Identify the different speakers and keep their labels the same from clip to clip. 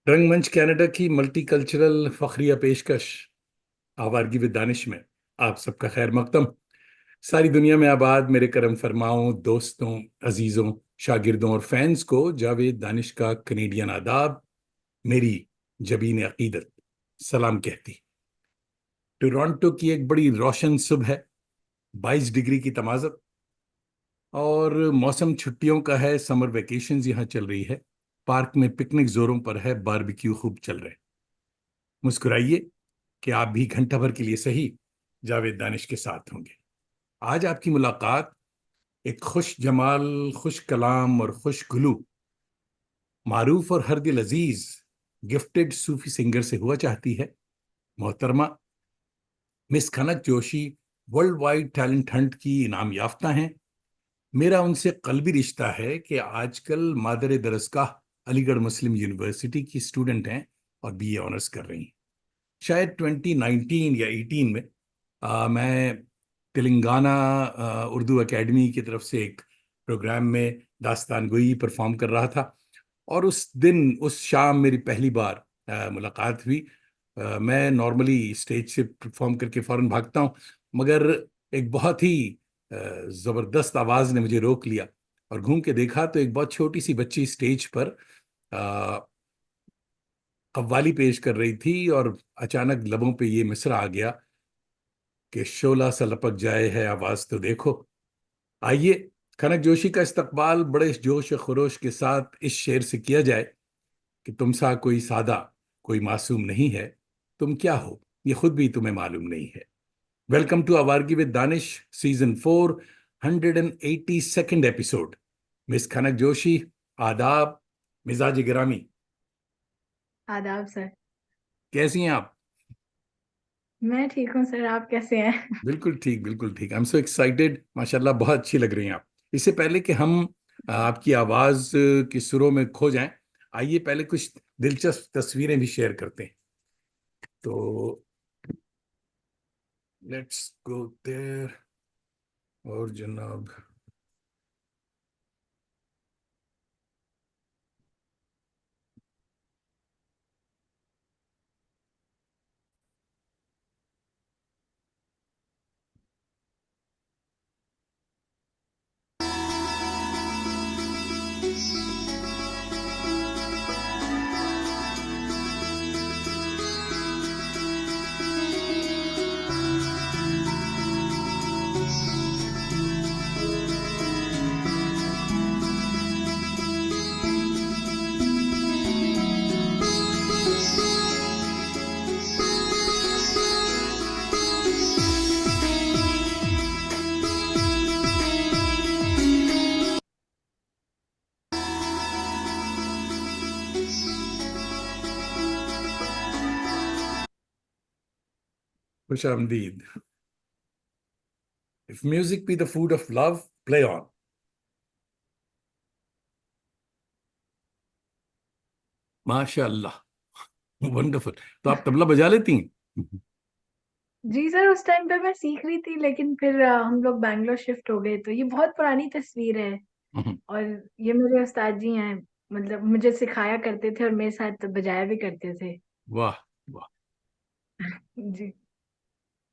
Speaker 1: रंगमंच कनाडा की मल्टीकल्चरल फखरिया पेशकश आवारगी विद दानिश में आप सबका खैर मकदम। सारी दुनिया में आबाद मेरे करम फरमाओं दोस्तों, अजीजों, शागिर्दों और फैंस को जावेद दानिश का कनेडियन आदाब, मेरी जबीन अकीदत सलाम कहती। टोरंटो की एक बड़ी रोशन सुबह है, 22 डिग्री की तमाज़त, और मौसम छुट्टियों का है। समर वेकेशंस यहाँ चल रही है। पार्क में पिकनिक जोरों पर है, बारबेक्यू खूब चल रहे हैं। मुस्कुराइए कि आप भी घंटा भर के लिए सही जावेद दानिश के साथ होंगे। आज आपकी मुलाकात एक खुश जमाल, खुश कलाम और खुश गुलू, मारूफ और हर दिल अजीज गिफ्टेड सूफी सिंगर से हुआ चाहती है। मोहतरमा miss Khanak Joshi worldwide talent hunt की इनाम याफ्ता हैं। मेरा उनसे कल्बी रिश्ता है कि आजकल मादर दरसगाह अलीगढ़ मुस्लिम यूनिवर्सिटी की स्टूडेंट हैं और बीए ऑनर्स कर रही हैं। शायद 2019 या 18 में मैं तेलंगाना उर्दू एकेडमी की तरफ से एक प्रोग्राम में दास्तान गोई परफॉर्म कर रहा था, और उस दिन उस शाम मेरी पहली बार मुलाकात हुई। मैं नॉर्मली स्टेज से परफॉर्म करके फौरन भागता हूँ, मगर एक बहुत ही ज़बरदस्त आवाज़ ने मुझे रोक लिया, और घूम के देखा तो एक बहुत छोटी सी बच्ची स्टेज पर कव्वाली पेश कर रही थी, और अचानक लबों पे ये मिसरा आ गया कि शोला सा लपक जाए है आवाज तो देखो। आइए कनक जोशी का इस्तकबाल बड़े जोश और खरोश के साथ इस शेर से किया जाए कि तुम सा कोई सादा, कोई मासूम नहीं है। तुम क्या हो ये खुद भी तुम्हें मालूम नहीं है। Welcome to Awaragi with Danish season 4, 182nd episode. Miss Kanak Joshi, आदाब, मिजाज गिरामी,
Speaker 2: आदाब सर।
Speaker 1: कैसी हैं आप?
Speaker 2: मैं ठीक हूँ सर, आप कैसे हैं?
Speaker 1: बिल्कुल ठीक, बिल्कुल ठीक। आई एम सो एक्साइटेड, माशाल्लाह बहुत अच्छी लग रही हैं आप। इससे पहले कि हम आपकी आवाज की सुरों में खो जाएं, आइए पहले कुछ दिलचस्प तस्वीरें भी शेयर करते हैं। तो लेट्स गो देयर। और जनाब, खुश आमदीद। If music be the food of love, play on. माशाल्लाह, वंडरफुल। तो आप तबला बजा लेती हैं?
Speaker 2: जी सर, उस टाइम पे मैं सीख रही थी, लेकिन फिर हम लोग बैंगलोर शिफ्ट हो गए, तो ये बहुत पुरानी तस्वीर है। और ये मेरे उस्ताद जी हैं, मतलब मुझे सिखाया करते थे और मेरे साथ बजाया भी करते थे।
Speaker 1: वाह वाह
Speaker 2: जी।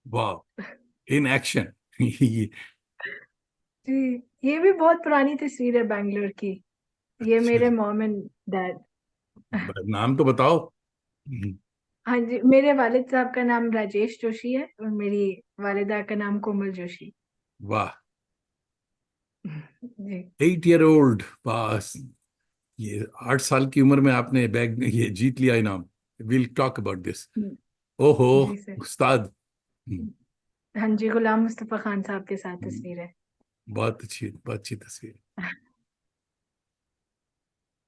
Speaker 1: वाह, इन एक्शन। ये
Speaker 2: जी, ये भी बहुत पुरानी तस्वीर है बैंगलोर की। ये
Speaker 1: अच्छा
Speaker 2: मेरे
Speaker 1: जी,
Speaker 2: मॉम एंड डैड।
Speaker 1: नाम तो बताओ।
Speaker 2: हाँ जी, मेरे वालिद साहब का नाम राजेश जोशी है और मेरी वालिदा का नाम कोमल जोशी।
Speaker 1: वाह,
Speaker 2: जी।
Speaker 1: 8 year old पास, ये 8 साल की उम्र में आपने बैग ये जीत लिया इनाम। Will talk about this. ओहो,
Speaker 2: जी सर।
Speaker 1: उस्ताद।
Speaker 2: हाँ जी, गुलाम मुस्तफा खान साहब के साथ
Speaker 1: हम्म,
Speaker 2: तस्वीर है।
Speaker 1: बहुत अच्छी, बहुत अच्छी तस्वीर।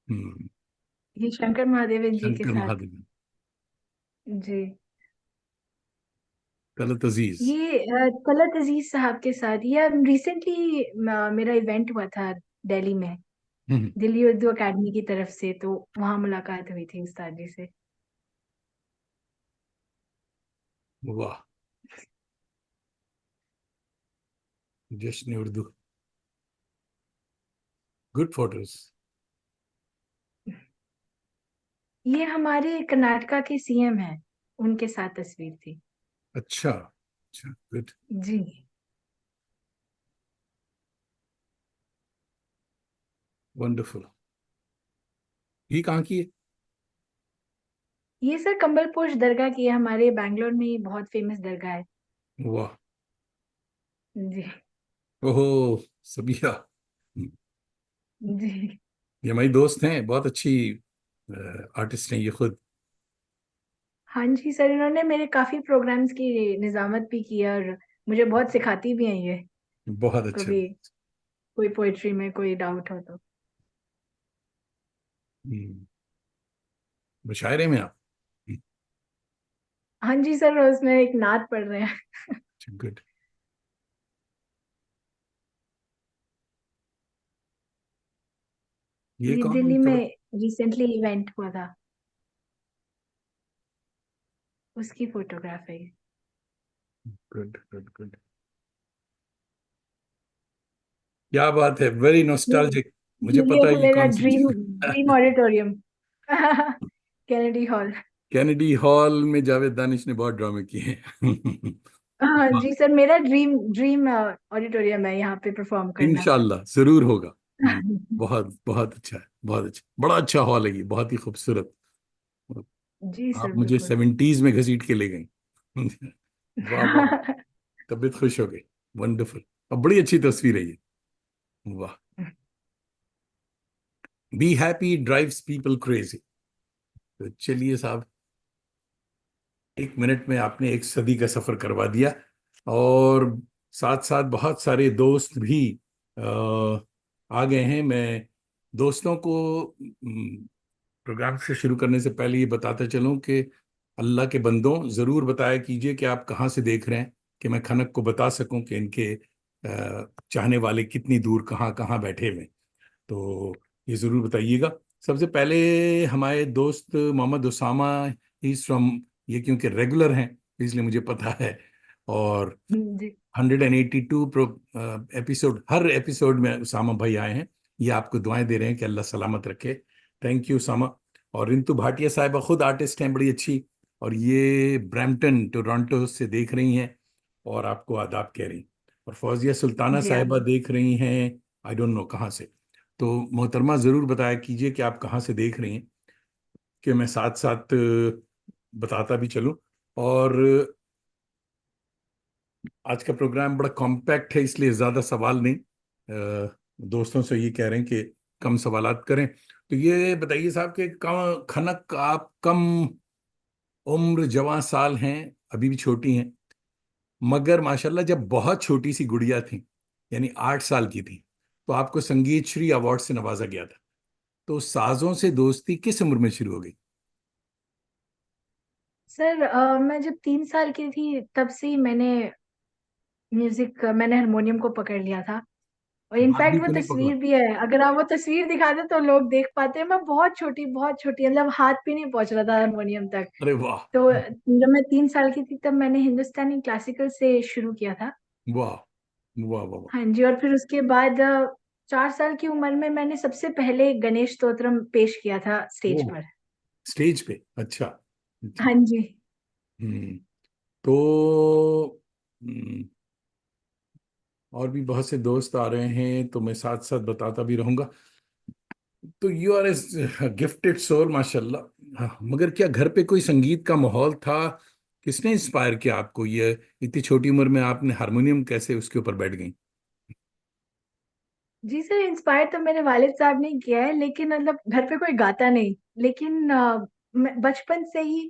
Speaker 1: हम्म,
Speaker 2: ये शंकर महादेवन जी के
Speaker 1: शंकर
Speaker 2: साथ।
Speaker 1: महादेवन,
Speaker 2: जी।
Speaker 1: तलत अजीज।
Speaker 2: ये तलत अजीज साहब के साथ ये रिसेंटली मेरा इवेंट हुआ था दिल्ली में,
Speaker 1: हम्म,
Speaker 2: दिल्ली उर्दू एकेडमी की तरफ से, तो वहां मुलाकात हुई थी उस्ताद जी से।
Speaker 1: वाह, जश्न उर्दू, गुड फोटोज।
Speaker 2: ये हमारे कर्नाटका के सीएम हैं, उनके साथ तस्वीर थी।
Speaker 1: अच्छा अच्छा, गुड,
Speaker 2: जी।
Speaker 1: वंडरफुल। ये कहाँ की है?
Speaker 2: ये सर कंबलपोश दरगाह की है, हमारे बैंगलोर में ही बहुत फेमस दरगाह है।
Speaker 1: वाह।
Speaker 2: जी।
Speaker 1: ओहो, सबिया।
Speaker 2: जी।
Speaker 1: ये हमारी दोस्त हैं, बहुत अच्छी आर्टिस्ट हैं ये खुद।
Speaker 2: हाँ जी सर, इन्होंने मेरे काफी प्रोग्राम्स की निजामत भी की है, और मुझे बहुत सिखाती भी हैं ये।
Speaker 1: बहुत अच्छे।
Speaker 2: कभी कोई पोइट्री में कोई डाउट हो तो।
Speaker 1: मुशायरे में आप?
Speaker 2: हाँ जी सर, उसमें एक नात पढ़ रहे हैं।
Speaker 1: गुड। ये
Speaker 2: ये
Speaker 1: कौन
Speaker 2: दिल्ली
Speaker 1: खबर?
Speaker 2: में रिसेंटली इवेंट हुआ था, उसकी फोटोग्राफ है ये।
Speaker 1: गुड गुड गुड, क्या बात है, वेरी नॉस्टैल्जिक। मुझे
Speaker 2: ये
Speaker 1: पता है ये
Speaker 2: मेरा
Speaker 1: कौन सी
Speaker 2: ड्रीम ड्रीम
Speaker 1: चीज।
Speaker 2: Auditorium. Kennedy hall.
Speaker 1: Kennedy hall में जावेद दानिश ने बहुत ड्रामे किए हैं।
Speaker 2: हाँ जी सर, मेरा ड्रीम ड्रीम ऑडिटोरियम है यहाँ पे परफॉर्म करना।
Speaker 1: इंशाल्लाह जरूर होगा। बहुत बहुत अच्छा है, बहुत अच्छा, बड़ा अच्छा हॉल है ये, बहुत ही खूबसूरत।
Speaker 2: जी
Speaker 1: आप
Speaker 2: सर
Speaker 1: मुझे
Speaker 2: बिल्कुल।
Speaker 1: 70s में घसीट के ले गई। वाह वाह, तबीयत खुश हो गई। वंडरफुल। अब बड़ी अच्छी तस्वीर है ये। वाह। Be happy drives people crazy. तो चलिए साहब, 1 मिनट में आपने एक सदी का सफर करवा दिया, और साथ साथ बहुत सारे दोस्त भी आ गए हैं। मैं दोस्तों को प्रोग्राम से शुरू करने से पहले ये बताता चलूं कि अल्लाह के बंदों, जरूर बताया कीजिए कि आप कहाँ से देख रहे हैं, कि मैं खनक को बता सकूं कि इनके चाहने वाले कितनी दूर कहाँ कहाँ बैठे हुए हैं। तो ये जरूर बताइएगा। सबसे पहले हमारे दोस्त मोहम्मद उसामा, इज फ्रॉम, ये क्योंकि रेगुलर हैं इसलिए मुझे पता है। और
Speaker 2: जी।
Speaker 1: 182 एपिसोड, हर एपिसोड में उसामा भाई आए हैं। ये आपको दुआएं दे रहे हैं कि अल्लाह सलामत रखे। Thank you Usama. और रिंतु भाटिया साहिबा खुद आर्टिस्ट हैं, बड़ी अच्छी, और ये ब्रैम्पटन टोरंटो से देख रही हैं और आपको आदाब कह रही हैं। और फौजिया सुल्ताना
Speaker 2: जी
Speaker 1: साहिबा
Speaker 2: आगे।
Speaker 1: देख रही हैं, आई डोंट नो कहाँ से। तो मोहतरमा ज़रूर बताया कीजिए कि आप कहाँ से देख रही हैं, कि मैं साथ साथ बताता भी चलूं। और आज का प्रोग्राम बड़ा कॉम्पैक्ट है, इसलिए ज़्यादा सवाल नहीं। दोस्तों से ये कह रहे हैं कि कम सवालात करें। तो ये बताइए साहब कि कम खनक, आप कम उम्र जवां साल हैं, अभी भी छोटी हैं, मगर माशाल्लाह जब बहुत छोटी सी गुड़िया थी, यानी 8 साल की थी, तो आपको संगीत श्री अवार्ड से नवाजा गया था। तो साजों से दोस्ती किस उम्र में शुरू हो गई?
Speaker 2: सर मैं जब 3 साल की थी तब से ही मैंने हारमोनियम को पकड़ लिया था। और
Speaker 1: हाथ भी
Speaker 2: इनफैक्ट वो
Speaker 1: क्यों नहीं पकड़ा?
Speaker 2: तस्वीर भी है, अगर आप वो तस्वीर दिखा दे तो लोग देख पाते हैं। मैं बहुत छोटी, मतलब हाथ भी नहीं पहुंच रहा था हारमोनियम तक।
Speaker 1: अरे वाह।
Speaker 2: तो जब मैं 3 साल की थी तब मैंने हिंदुस्तानी क्लासिकल से शुरू किया था।
Speaker 1: वाह वाह वाह वाह।
Speaker 2: हाँ जी, और फिर उसके बाद 4 साल की उम्र में मैंने सबसे पहले गणेश स्तोत्रम पेश किया था स्टेज
Speaker 1: ओह,
Speaker 2: पर।
Speaker 1: स्टेज पे, अच्छा अच्छा।
Speaker 2: हाँ जी।
Speaker 1: हम्म। तो हम्म, और भी बहुत से दोस्त आ रहे हैं, तो मैं साथ साथ बताता भी रहूंगा। तो you are a gifted soul माशाल्लाह। हाँ, मगर क्या घर पे कोई संगीत का माहौल था? किसने इंस्पायर किया आपको? ये इतनी छोटी उम्र में आपने हारमोनियम कैसे उसके ऊपर बैठ गई?
Speaker 2: जी सर, इंस्पायर तो मेरे वालिद साहब ने किया है, लेकिन मतलब घर पे कोई गाता नहीं। लेकिन बचपन से ही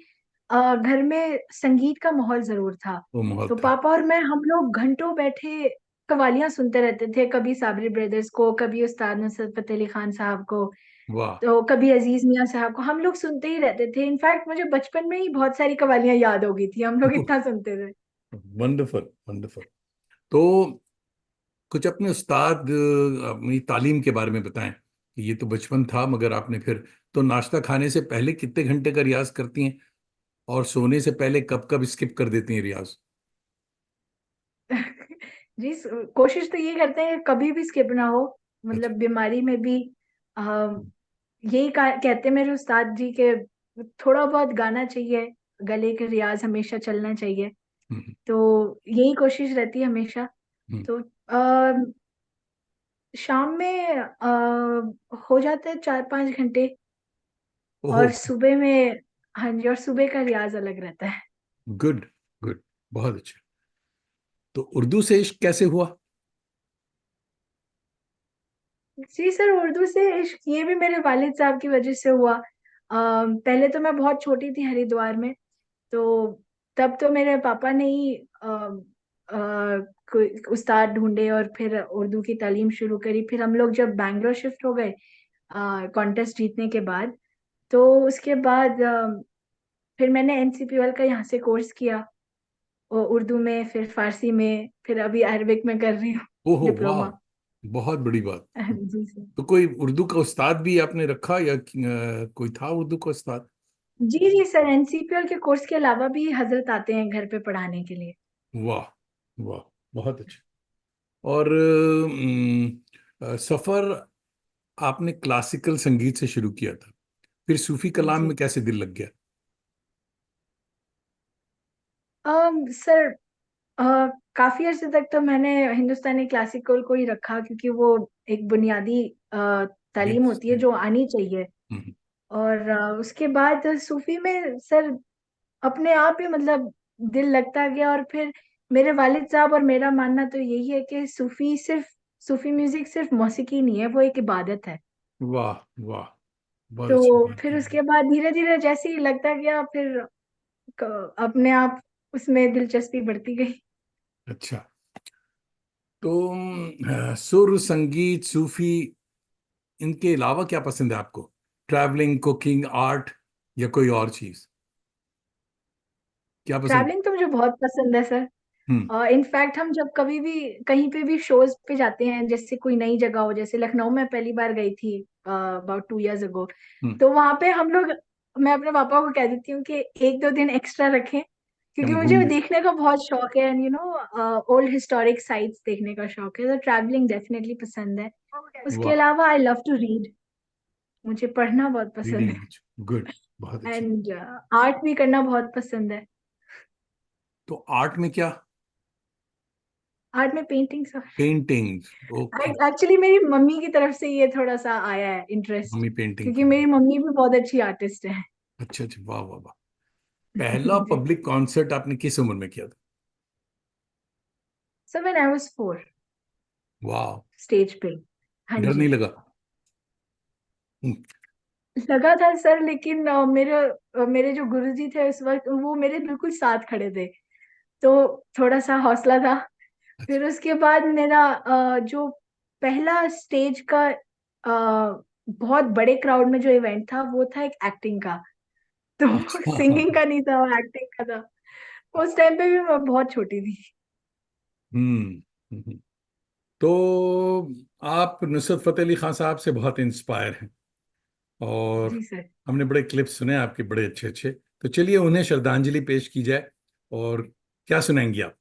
Speaker 2: घर में संगीत का माहौल जरूर था।
Speaker 1: वो माहौल
Speaker 2: तो
Speaker 1: था।
Speaker 2: पापा और मैं, हम लोग घंटों बैठे कवालियां सुनते रहते थे, कभी साबरी ब्रदर्स को, कभी उस्ताद नुसरत फतेह अली खान साहब को,
Speaker 1: वाह।
Speaker 2: तो कभी अजीज मियां साहब को। हम लोग सुनते ही रहते थे। इनफैक्ट मुझे बचपन में ही बहुत सारी कवालियां याद हो गई थी, हम लोग इतना सुनते थे।
Speaker 1: Wonderful wonderful. तो कुछ अपने उस्ताद, अपनी तालीम के बारे में बताएं कि ये तो बचपन था, मगर आपने फिर तो नाश्ता खाने से पहले कितने घंटे का रियाज करती हैं, और सोने से पहले कब कब स्किप कर देती हैं रियाज?
Speaker 2: जी कोशिश तो ये करते हैं कभी भी स्किप ना हो।
Speaker 1: अच्छा।
Speaker 2: मतलब बीमारी में भी आ, यही कहते हैं मेरे उस्ताद जी के थोड़ा बहुत गाना चाहिए, गले के रियाज हमेशा चलना चाहिए।
Speaker 1: हम्म,
Speaker 2: तो यही कोशिश रहती है हमेशा।
Speaker 1: हम्म।
Speaker 2: तो शाम में हो जाते हैं 4-5 घंटे।
Speaker 1: ओहो।
Speaker 2: और सुबह में, हाँ जी, और सुबह का रियाज अलग रहता है।
Speaker 1: गुड, गुड, बहुत अच्छा। तो उर्दू से इश्क कैसे हुआ?
Speaker 2: जी सर, उर्दू से इश्क ये भी मेरे वालिद साहब की वजह से हुआ। पहले तो मैं बहुत छोटी थी हरिद्वार में। तो तब तो मेरे पापा ने ही कोई उस्ताद ढूंढे और फिर उर्दू की तालीम शुरू करी। फिर हम लोग जब बैंगलोर शिफ्ट हो गए कॉन्टेस्ट जीतने के बाद, तो उसके बाद फिर मैंने एनसीपीएल का यहाँ से कोर्स किया, उर्दू में, फिर फारसी में, फिर अभी अरबिक में कर रही हूँ
Speaker 1: ओहो, वाह,
Speaker 2: डिप्लोमा।
Speaker 1: बहुत बड़ी बात।
Speaker 2: जी सर।
Speaker 1: तो कोई उर्दू का उस्ताद भी आपने रखा, या कोई था उर्दू का उस्ताद?
Speaker 2: जी जी सर, एनसीपीएल के कोर्स के अलावा भी हजरत आते हैं घर पे पढ़ाने के लिए।
Speaker 1: वाह, वाह, बहुत अच्छा। और सफर आपने क्लासिकल संगीत से शुरू किया था, फिर सूफी कलाम
Speaker 2: जी।
Speaker 1: में कैसे दिल लग गया?
Speaker 2: सर, काफी अर्से तक तो मैंने हिंदुस्तानी क्लासिकल को ही रखा, क्योंकि वो एक बुनियादी तालीम
Speaker 1: बेस,
Speaker 2: होती है जो आनी चाहिए।
Speaker 1: हम्म,
Speaker 2: और उसके बाद सूफी में सर अपने आप ही मतलब दिल लगता गया। और फिर मेरे वालिद साहब और मेरा मानना तो यही है कि सूफी म्यूजिक सिर्फ मौसीकी नहीं है, वो एक इबादत है।
Speaker 1: वाह, वाह, बहुत अच्छी
Speaker 2: तो
Speaker 1: बात
Speaker 2: फिर
Speaker 1: है।
Speaker 2: उसके बाद धीरे धीरे जैसे ही लगता गया, फिर अपने आप उसमें दिलचस्पी बढ़ती गई।
Speaker 1: अच्छा। तो सुर, संगीत, सूफी, इनके अलावा क्या पसंद है आपको? ट्रैवलिंग, कुकिंग, आर्ट, या कोई और चीज? क्या पसंद?
Speaker 2: ट्रैवलिंग तो मुझे बहुत पसंद है सर।
Speaker 1: हम्म,
Speaker 2: इनफैक्ट हम जब कभी भी कहीं पे भी शोज पे जाते हैं, जैसे कोई नई जगह हो, जैसे लखनऊ में पहली बार गई थी अबाउट 2 years ago।
Speaker 1: हम्म।
Speaker 2: तो वहां पे हम लोग, मैं अपने पापा को कह देती हूँ कि 1-2 दिन एक्स्ट्रा रखें, क्योंकि
Speaker 1: हम
Speaker 2: मुझे
Speaker 1: घूम
Speaker 2: वो
Speaker 1: ले।
Speaker 2: देखने का बहुत शौक है। एंड ओल्ड हिस्टोरिक साइट्स देखने का शौक है, तो ट्रैवलिंग डेफिनेटली पसंद है। उसके
Speaker 1: वाह,
Speaker 2: अलावा आई लव टू रीड, मुझे पढ़ना बहुत पसंद
Speaker 1: रीडिंग,
Speaker 2: है।
Speaker 1: गुड, बहुत अच्छी।
Speaker 2: एंड आर्ट भी करना बहुत पसंद है।
Speaker 1: तो आर्ट में क्या?
Speaker 2: आर्ट में पेंटिंग।
Speaker 1: Paintings, okay.
Speaker 2: एक्चुअली मेरी मम्मी की तरफ से ये थोड़ा सा आया है इंटरेस्ट,
Speaker 1: मम्मी पेंटिंग
Speaker 2: क्योंकि
Speaker 1: कर।
Speaker 2: मेरी मम्मी भी बहुत अच्छी आर्टिस्ट है।
Speaker 1: अच्छा, अच्छा, वाह, वाह, वाह। पहला
Speaker 2: जी।
Speaker 1: पब्लिक कॉन्सर्ट आपने किस उम्र में किया था?
Speaker 2: सो व्हेन आई वाज 4,
Speaker 1: वाह।
Speaker 2: स्टेज पे। हाँ
Speaker 1: डर नहीं
Speaker 2: जी।
Speaker 1: लगा? हम्म,
Speaker 2: लगा था सर, लेकिन मेरे जो गुरुजी थे उस वक्त, वो मेरे बिल्कुल साथ खड़े थे, तो थोड़ा सा हौसला था।
Speaker 1: अच्छा।
Speaker 2: फिर उसके बाद मेरा जो पहला स्टेज का बहुत बड़े क्राउड में जो इवेंट था, वो था एक एक्टिंग का। तो
Speaker 1: अच्छा।
Speaker 2: सिंगिंग का नहीं था, वो एक्टिंग का था। उस टाइम पे भी मैं बहुत छोटी थी।
Speaker 1: हम्म, हम्म। तो आप नुसरत फतेह अली खान साहब से बहुत इंस्पायर हैं, और
Speaker 2: जी सर।
Speaker 1: हमने बड़े क्लिप्स सुने आपके, बड़े अच्छे अच्छे। तो चलिए उन्हें श्रद्धांजलि पेश की जाए। और क्या सुनाएंगी आप?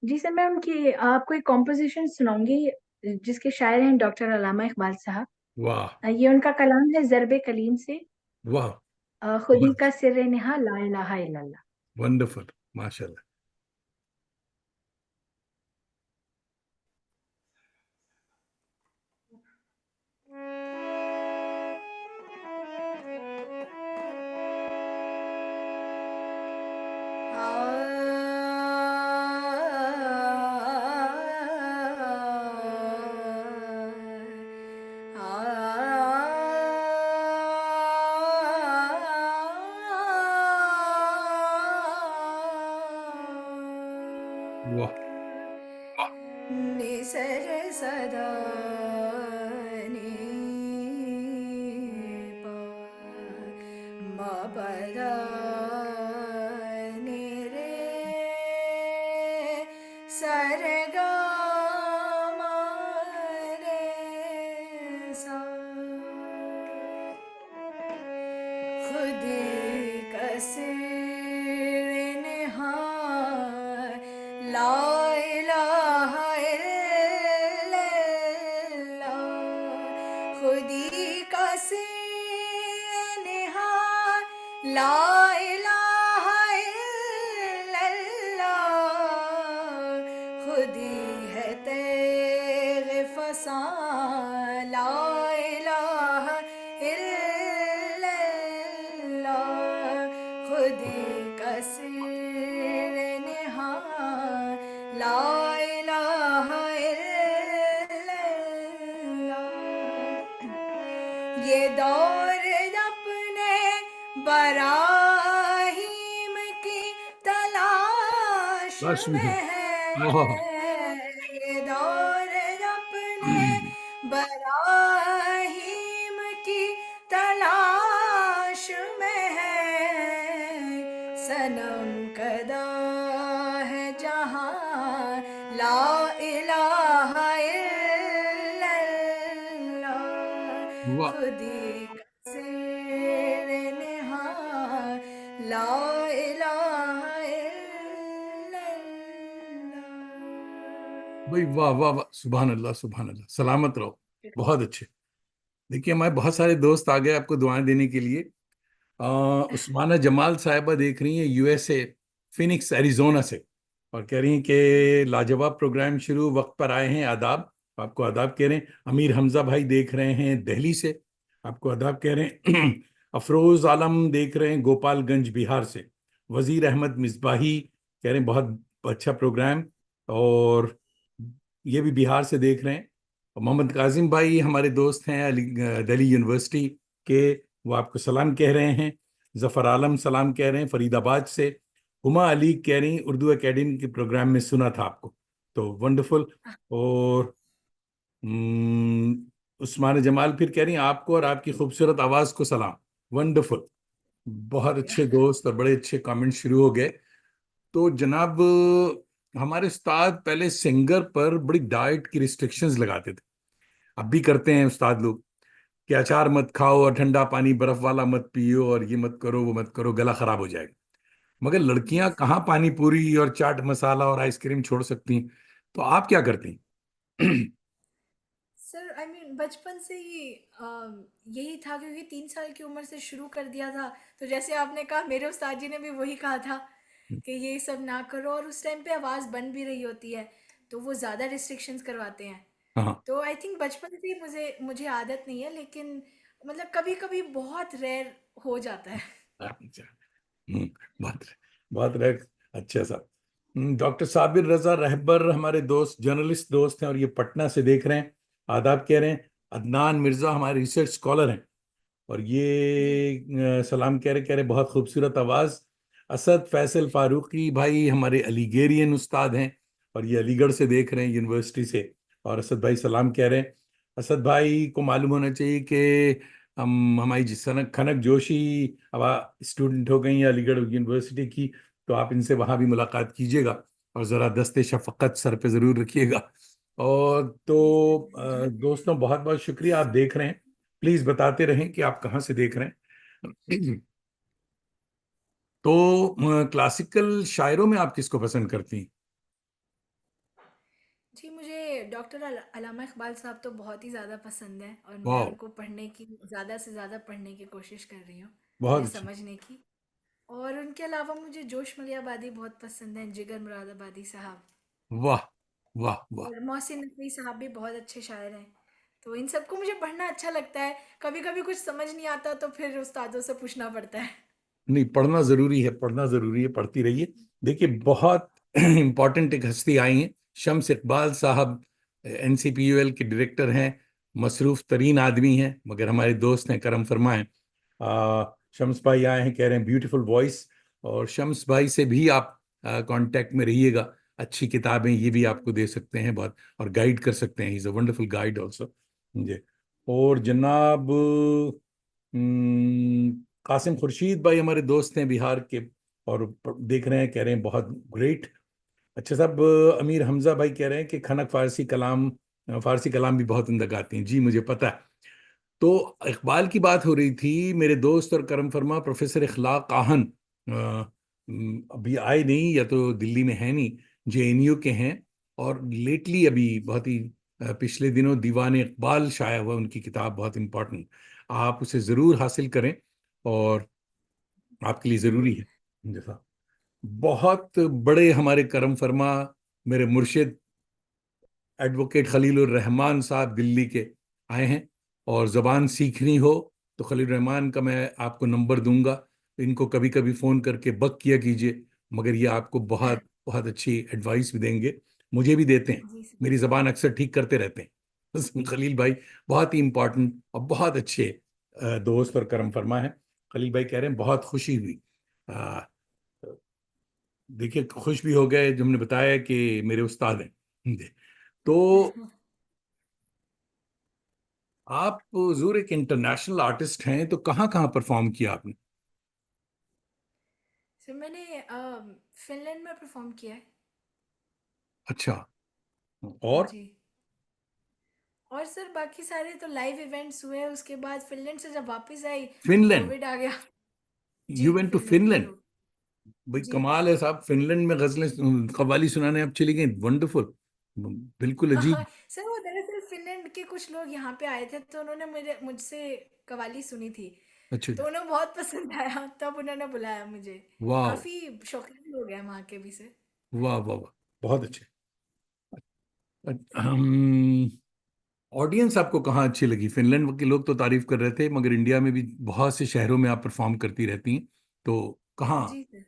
Speaker 2: जी सर, मैं उनकी आपको एक कॉम्पोजिशन सुनाऊंगी, जिसके शायर हैं डॉक्टर अल्लामा इकबाल साहब।
Speaker 1: वाह,
Speaker 2: ये उनका कलाम है ज़र्बे कलीम से।
Speaker 1: वाह,
Speaker 2: खुदी
Speaker 1: बहुत
Speaker 2: का सिर निहा ला इलाहा इल्लल्लाह।
Speaker 1: वंडरफुल, माशाल्लाह। वाह,
Speaker 3: निसर सदा नि पा मा पदा नि रे सरगा मा रे सा खुदी कसीर निहार ला इलाहा इल्लल्लाह खुदी का सिर ला इलाहा इल्लल्लाह, खुद ही है तेग फसां। ला इलाहा इल्लल्लाह, खुद ही का सिर निहां। ला इलाहा इल्लल्लाह, ये दौर अपने बराहीम की तलाश
Speaker 1: लाश में है।
Speaker 3: में है।
Speaker 1: वाह।
Speaker 3: ये दौर अपने बराहीम की तलाश में है। सनम कदा है जहां, ला इलाहा इल्लल्लाह,
Speaker 1: वाह
Speaker 3: खुदी का सिर निहां। ला इलाहा इल्लल्लाह।
Speaker 1: भाई, वाह वाह वाह, सुभान अल्लाह सुभान अल्लाह, सलामत रहो। बहुत अच्छे। देखिए, हमारे बहुत सारे दोस्त आ गए आपको दुआएं देने के लिए। उस्माना जमाल साहिबा देख रही हैं यूएसए, फिनिक्स एरिजोना से, और कह रही हैं कि लाजवाब प्रोग्राम शुरू वक्त पर आए हैं, आदाब। आपको आदाब कह रहे हैं। अमीर हमजा भाई देख रहे हैं दिल्ली से, आपको आदाब कह रहे हैं। अफरोज आलम देख रहे हैं गोपालगंज बिहार से। वजीर अहमद मिसबाही कह रहे हैं बहुत अच्छा प्रोग्राम, और ये भी बिहार से देख रहे हैं। और मोहम्मद काजिम भाई हमारे दोस्त हैं दिल्ली यूनिवर्सिटी के, वो आपको सलाम कह रहे हैं। जफर आलम सलाम कह रहे हैं फरीदाबाद से। हुमा अली कह रही उर्दू एकेडमी के प्रोग्राम में सुना था आपको, तो वंडरफुल। और उस्मान जमाल फिर कह रही हैं आपको और आपकी खूबसूरत आवाज को सलाम। वंडरफुल। बहुत अच्छे दोस्त और बड़े अच्छे कमेंट शुरू हो गए। तो जनाब, हमारे उस्ताद पहले सिंगर पर बड़ी डाइट की रिस्ट्रिक्शंस लगाते थे, अब भी करते हैं उस्ताद लोग, कि अचार मत खाओ और ठंडा पानी बर्फ वाला मत पियो और ये मत करो वो मत करो, गला खराब हो जाएगा। मगर लड़कियां कहाँ पानी पूरी और चाट मसाला और आइसक्रीम छोड़ सकती हैं, तो आप क्या करती हैं?
Speaker 3: सर आई मीन बचपन से ही यही था, क्योंकि 3 साल की उम्र से शुरू कर दिया था। तो जैसे आपने कहा, मेरे उस्ताद जी ने भी वही कहा था कि ये सब ना करो, और उस टाइम पे आवाज़ बन भी रही होती है, तो वो ज़्यादा रिस्ट्रिक्शंस करवाते हैं।
Speaker 1: हाँ।
Speaker 3: तो आई थिंक बचपन से ही मुझे मुझे आदत नहीं है, लेकिन मतलब कभी कभी बहुत रेयर हो जाता है।
Speaker 1: अच्छा। हम्म, बहुत बहुत अच्छा सा। डॉक्टर साबिर रजा रहबर हमारे दोस्त, जर्नलिस्ट दोस्त हैं, और ये पटना से देख रहे हैं, आदाब कह रहे हैं। अदनान मिर्जा हमारे रिसर्च स्कॉलर हैं, और ये सलाम कह रहे बहुत खूबसूरत आवाज। असद फैसल फारूकी भाई हमारे अलीगेरियन उस्ताद हैं, और ये अलीगढ़ से देख रहे हैं यूनिवर्सिटी से, और असद भाई सलाम कह रहे हैं। असद भाई को मालूम होना चाहिए कि हम हमारी जिस सनक खनक जोशी अब स्टूडेंट हो गई हैं अलीगढ़ यूनिवर्सिटी की, तो आप इनसे वहाँ भी मुलाकात कीजिएगा, और ज़रा दस्ते शफ़क़त सर पे ज़रूर रखिएगा। और
Speaker 3: जी
Speaker 1: तो
Speaker 3: सर।
Speaker 1: दोस्तों, बहुत बहुत शुक्रिया, आप देख रहे हैं। प्लीज बताते रहें कि आप कहाँ से देख रहे हैं। तो क्लासिकल शायरों में आप किसको पसंद करती हैं?
Speaker 3: जी, मुझे डॉक्टर अलामा इकबाल साहब तो बहुत ही ज़्यादा पसंद है, और मैं
Speaker 1: वाह,
Speaker 3: उनको पढ़ने की ज़्यादा से ज़्यादा पढ़ने की कोशिश कर रही हूँ,
Speaker 1: बहुत
Speaker 3: उन्हें
Speaker 1: अच्छी।
Speaker 3: समझने की। और उनके अलावा मुझे जोश मलियाबादी बहुत पसंद हैं, जिगर मुरादाबादी साहब।
Speaker 1: वाह वाह वाह।
Speaker 3: और मोहसिन नकवी साहब भी बहुत अच्छे शायर हैं। तो इन सबको मुझे पढ़ना अच्छा लगता है। कभी कभी कुछ समझ नहीं आता तो फिर उस्तादों से पूछना पड़ता है।
Speaker 1: नहीं, पढ़ना जरूरी है, पढ़ना जरूरी है, पढ़ती रहिए। देखिए, बहुत इंपॉर्टेंट एक हस्ती आई हैं, शम्स इकबाल साहब, एनसीपीयूएल के डायरेक्टर हैं, मसरूफ तरीन आदमी हैं, मगर हमारे दोस्त हैं, करम फरमाएं। शम्स भाई आए हैं, कह रहे हैं ब्यूटीफुल वॉइस, और शम्स भाई से भी आप कांटेक्ट में रहिएगा। अच्छी किताबें ये भी आपको दे सकते हैं बहुत, और गाइड कर सकते हैं, is a wonderful guide also. जी। और जनाब, कासिम खुर्शीद भाई हमारे दोस्त हैं बिहार के, और देख रहे हैं, कह रहे हैं बहुत ग्रेट। अच्छा साहब, अमीर हमजा भाई कह रहे हैं कि खनक फारसी कलाम भी बहुत उम्दा गाती हैं। जी, मुझे पता है। तो इकबाल की बात हो रही थी, मेरे दोस्त और करम फरमा प्रोफेसर इखलाक आहन अभी आए नहीं, या तो दिल्ली में है नहीं, जेएनयू के हैं, और लेटली अभी बहुत ही पिछले दिनों दीवान इकबाल शाया हुआ, उनकी किताब बहुत इंपॉर्टेंट, आप उसे ज़रूर हासिल करें। और आपके लिए ज़रूरी है। जैसा बहुत बड़े हमारे करम फरमा मेरे मुर्शिद एडवोकेट खलीलुर रहमान साहब दिल्ली के आए हैं, और ज़बान सीखनी हो तो खलील रहमान का मैं आपको नंबर दूंगा। इनको कभी कभी फ़ोन करके बक किया कीजिए, मगर ये आपको बहुत बहुत अच्छी एडवाइस भी देंगे, मुझे भी देते हैं।
Speaker 3: जी सर।
Speaker 1: मेरी ज़बान अक्सर ठीक करते रहते हैं। बस खलील भाई बहुत ही इंपॉर्टेंट और बहुत अच्छे दोस्त और करम फरमा है। खलील भाई कह रहे हैं बहुत खुशी हुई। अ, देखिए खुश भी हो गए जब हमने बताया कि मेरे उस्ताद हैं। तो आप जरूर एक इंटरनेशनल आर्टिस्ट हैं, तो कहाँ कहाँ परफॉर्म किया आपने?
Speaker 3: सर मैंने फिनलैंड में परफॉर्म किया है।
Speaker 1: अच्छा। और
Speaker 3: जी। और सर बाकी सारे तो लाइव इवेंट्स हुए, उसके बाद फिनलैंड से जब वापस आई तो
Speaker 1: फिनलैंड?
Speaker 3: कोविड आ गया।
Speaker 1: यू
Speaker 3: जी
Speaker 1: went to
Speaker 3: Finland
Speaker 1: Finland?
Speaker 3: Europe.
Speaker 1: भाई
Speaker 3: जी।
Speaker 1: कमाल है साहब, फिनलैंड में गजलें कव्वाली सुनाने आप चली गई, वंडरफुल। बिल्कुल
Speaker 3: हाँ
Speaker 1: अजीब।
Speaker 3: सर, वो दरअसल फिनलैंड के कुछ लोग यहाँ पे आए थे तो उन्होंने मुझसे कवाली सुनी थी,
Speaker 1: अच्छा
Speaker 3: तो
Speaker 1: जी।
Speaker 3: उन्हें बहुत पसंद आया, तब उन्होंने बुलाया मुझे।
Speaker 1: वाह
Speaker 3: काफी शौकीन लोग हैं वहाँ के भी सर।
Speaker 1: वाह वाह वाह, बहुत अच्छे। हम ऑडियंस आपको कहाँ अच्छी लगी? फिनलैंड के लोग तो तारीफ कर रहे थे, मगर इंडिया में भी बहुत से शहरों में आप परफॉर्म करती रहती हैं, तो कहाँ?
Speaker 3: जी sir.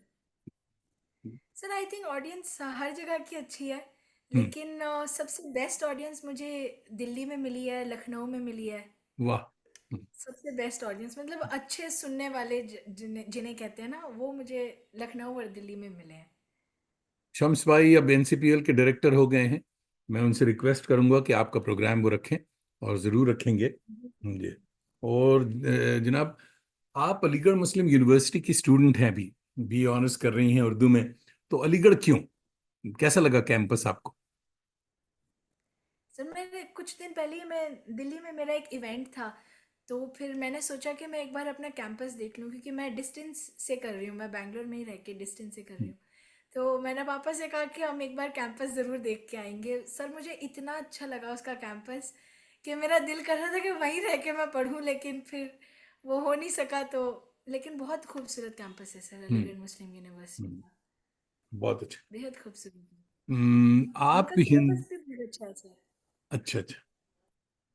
Speaker 3: Sir I think audience हर जगह की अच्छी है,
Speaker 1: हम्म।
Speaker 3: लेकिन सबसे बेस्ट ऑडियंस मुझे दिल्ली में मिली है, लखनऊ में मिली है।
Speaker 1: वाह।
Speaker 3: सबसे बेस्ट ऑडियंस मतलब अच्छे सुनने वाले जिन्हें जिन्हें कहते हैं ना, वो मुझे लखनऊ और दिल्ली में मिले हैं।
Speaker 1: शम्स भाई अब एनसीपीएल के डायरेक्टर हो गए हैं, मैं उनसे रिक्वेस्ट करूंगा कि आपका प्रोग्राम वो रखें, और ज़रूर रखेंगे। जी। और जनाब, आप अलीगढ़ मुस्लिम यूनिवर्सिटी की स्टूडेंट हैं, अभी बी ऑनर्स कर रही हैं उर्दू में, तो अलीगढ़ क्यों? कैसा लगा कैंपस आपको?
Speaker 3: सर मैंने कुछ दिन पहले ही मैं दिल्ली में मेरा एक इवेंट था, तो फिर मैंने सोचा कि मैं एक बार अपना कैंपस देख लूं, क्योंकि मैं डिस्टेंस से कर रही हूँ, मैं बैंगलोर में ही रह के डिस्टेंस से कर रही हूँ। तो मैंने पापा से कहा कि हम एक बार कैंपस ज़रूर देख के आएंगे। सर मुझे इतना अच्छा लगा उसका कैंपस कि मेरा दिल कर रहा था कि वहीं रह के मैं पढूं, लेकिन फिर वो हो नहीं सका। तो लेकिन बहुत खूबसूरत कैंपस है सर,
Speaker 1: हम्म।
Speaker 3: अलीगढ़ मुस्लिम यूनिवर्सिटी
Speaker 1: हम्म।
Speaker 3: का।
Speaker 1: बहुत अच्छा।
Speaker 3: बेहद खूबसूरत है।
Speaker 1: आप
Speaker 3: उनका
Speaker 1: हिंद
Speaker 3: सिलेबस भी बहुत अच्छा है सर।
Speaker 1: अच्छा अच्छा।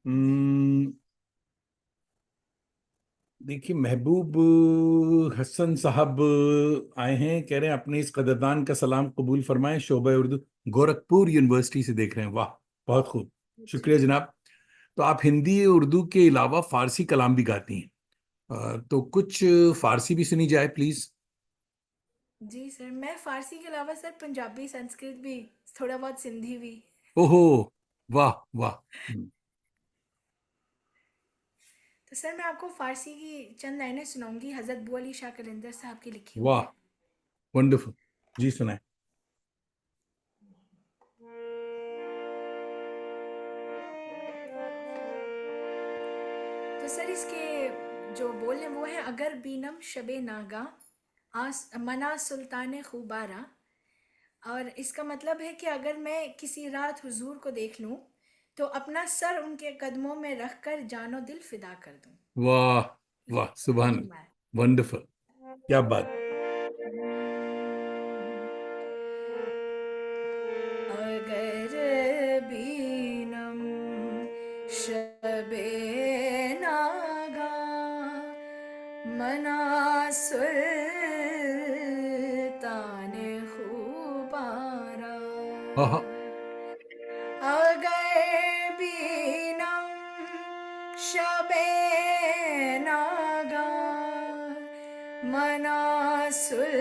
Speaker 3: जी।
Speaker 1: देखिए महबूब हसन साहब आए हैं, कह रहे हैं अपने इस कदरदान का सलाम कबूल फरमाएं, शोबा उर्दू गोरखपुर यूनिवर्सिटी से देख रहे हैं। वाह, बहुत खूब,
Speaker 3: अच्छा।
Speaker 1: शुक्रिया जनाब। तो आप हिंदी उर्दू के अलावा फारसी कलाम भी गाती हैं, तो कुछ फारसी भी सुनी जाए प्लीज।
Speaker 3: जी सर, मैं फारसी के अलावा सर पंजाबी, संस्कृत भी, थोड़ा बहुत सिंधी भी।
Speaker 1: ओहो, वाह वाह।
Speaker 3: तो सर मैं आपको फारसी की चंद लाइनें सुनाऊंगी, हज़रत बू अली शाह कलंदर साहब की लिखी हुई
Speaker 1: वाह,
Speaker 3: है।
Speaker 1: वंडरफुल। जी सुनाए।
Speaker 3: तो सर इसके जो बोल हैं वो हैं: अगर बीनम शबे नागा आस मना सुल्तान खुबारा। और इसका मतलब है कि अगर मैं किसी रात हुजूर को देख लूं तो अपना सर उनके कदमों में रख कर जानो दिल फिदा कर दूं।
Speaker 1: वाह
Speaker 3: ये
Speaker 1: वाह, सुभान,
Speaker 3: तर्जुमा है।
Speaker 1: वंडरफुल, क्या बात।
Speaker 3: अगर बीनम शबे नागा मना सुल्तान खुबारा।
Speaker 1: हाँ हाँ।
Speaker 3: अगर बीनम शबे नागा मना सुल्तान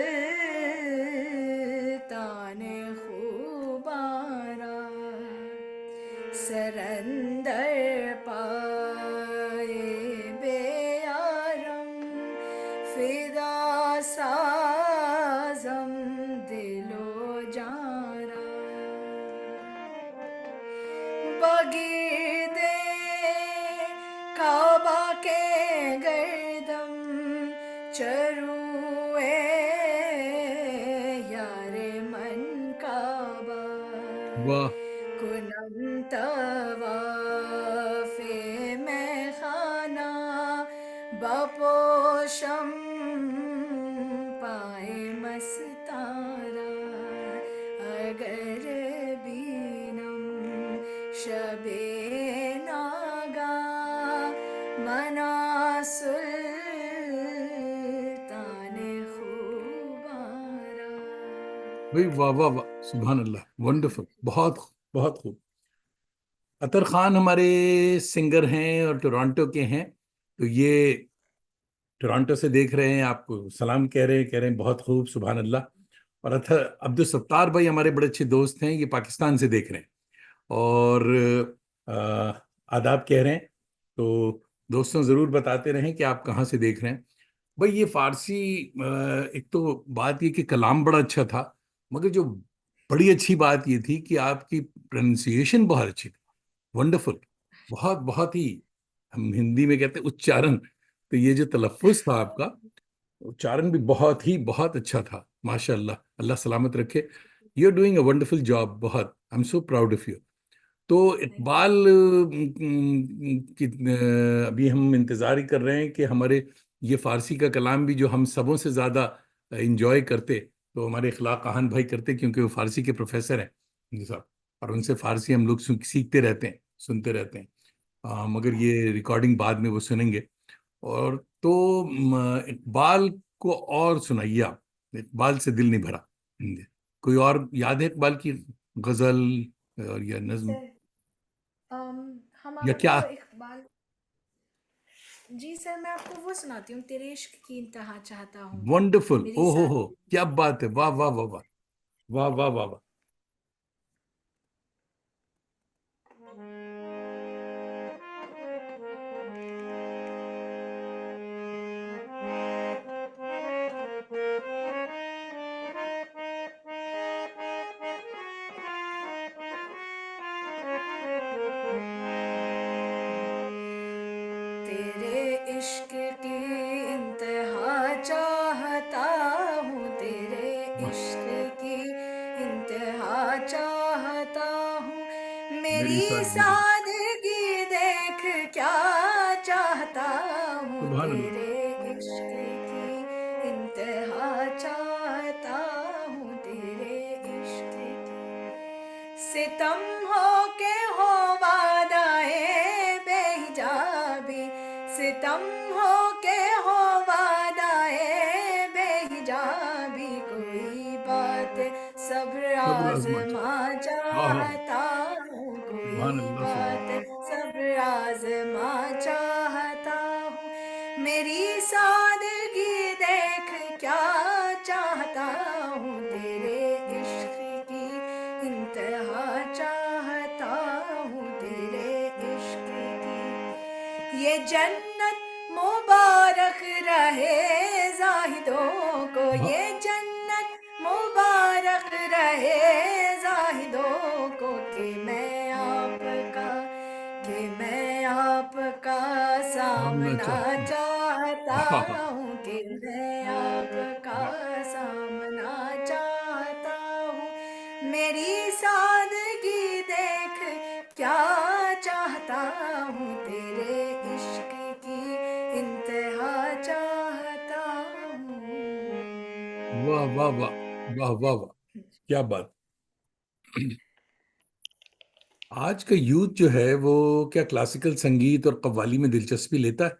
Speaker 3: खुबारा। सरंदर पाए बेयारम फिदा साजम दिलो जारा। बगीदे काबा के गर्दम चरूए यारे मन काबा।
Speaker 1: वाह
Speaker 3: कुनम तवाफे में खाना बपोशम मना सुल्तान खुबारा।
Speaker 1: भाई वाह वाह वाह, सुभान अल्लाह, वंडरफुल, बहुत बहुत खूब। अतर खान हमारे सिंगर हैं और टोरंटो के हैं, तो ये टोरंटो से देख रहे हैं, आपको सलाम कह रहे हैं बहुत खूब, सुभान अल्लाह। और अतर अब्दुल सत्तार भाई हमारे बड़े अच्छे दोस्त हैं, ये पाकिस्तान से देख रहे हैं और अ, आदाब कह रहे हैं। तो दोस्तों ज़रूर बताते रहें कि आप कहाँ से देख रहे हैं। भाई ये फारसी, एक तो बात ये कि कलाम बड़ा अच्छा था, मगर जो बड़ी अच्छी बात ये थी कि आपकी प्रोनाउंसिएशन बहुत अच्छी थी, वंडरफुल, बहुत बहुत ही, हम हिंदी में कहते हैं उच्चारण, तो ये जो तलफ्फुज था आपका, उच्चारण भी बहुत ही बहुत अच्छा था, माशाल्लाह, अल्लाह सलामत रखे। You are doing a wonderful job, बहुत, I am so proud of you. तो
Speaker 3: थैंक यू।
Speaker 1: इकबाल की अभी हम इंतज़ार ही कर रहे हैं कि हमारे ये फारसी का कलाम भी जो हम सबों से ज़्यादा इंजॉय करते, तो हमारे इखलाक खान भाई करते, क्योंकि वो फारसी के प्रोफेसर हैं जी साहब, और उनसे फारसी हम लोग सीखते रहते हैं, सुनते रहते हैं। मगर ये रिकॉर्डिंग बाद में वो सुनेंगे। और तो इकबाल को और सुनाइए आप, इकबाल से दिल नहीं भरा। कोई और याद है इकबाल की गजल और या नज्म
Speaker 3: सर हम
Speaker 1: या क्या?
Speaker 3: आपको इकबाल। जी सर, मैं आपको वो सुनाती हूँ, तेरे इश्क की इंतहा चाहता हूँ।
Speaker 1: वंडरफुल,
Speaker 3: मेरी
Speaker 1: ओ हो,
Speaker 3: सादगी।
Speaker 1: क्या बात है, वाह वाह वाह वाह, वाह वाह वाह वाह।
Speaker 3: तेरे इश्क की इंतहा चाहता हूँ, तेरे
Speaker 1: वाह,
Speaker 3: इश्क की इंतहा चाहता हूँ।
Speaker 1: मेरी
Speaker 3: मेरी
Speaker 1: सादगी,
Speaker 3: सादगी देख क्या चाहता हूँ,
Speaker 1: सुभान अल्लाह,
Speaker 3: तेरे इश्क की इंतहा चाहता हूँ, तेरे इश्क की। सितम हो के हो वादाए बेहिजाबी, सितम हो के हो वादाए बेहिजाबी, कोई बात सब्र
Speaker 1: सब्र आजमा
Speaker 3: आजमा
Speaker 1: हाँ हाँ,
Speaker 3: चाहता हूँ,
Speaker 1: सुभान
Speaker 3: कोई
Speaker 1: अल्लाह, सुभान
Speaker 3: बात सब्र आजमा चाहता हूँ। मेरी सादगी देख क्या चाहता हूँ, तेरे इश्क की इंतहा चाहता हूँ, तेरे इश्क की। ये जन्नत मुबारक रहे जाहिदों को,
Speaker 1: हाँ,
Speaker 3: ये जन्नत मुबारक रहे जाहिदों को, कि मैं आपका
Speaker 1: सामना
Speaker 3: सामना
Speaker 1: चाहता हूँ,
Speaker 3: चाहता
Speaker 1: हाँ हाँ,
Speaker 3: हूँ, कि मैं आपका
Speaker 1: वाह,
Speaker 3: सामना चाहता हूँ। मेरी सादगी देख क्या चाहता हूँ, तेरे इश्क की इंतहा चाहता हूँ।
Speaker 1: वाह वाह वाह, वाह वाह वाह, क्या बात। आज का यूथ जो है वो क्या क्लासिकल संगीत और कव्वाली में दिलचस्पी लेता है?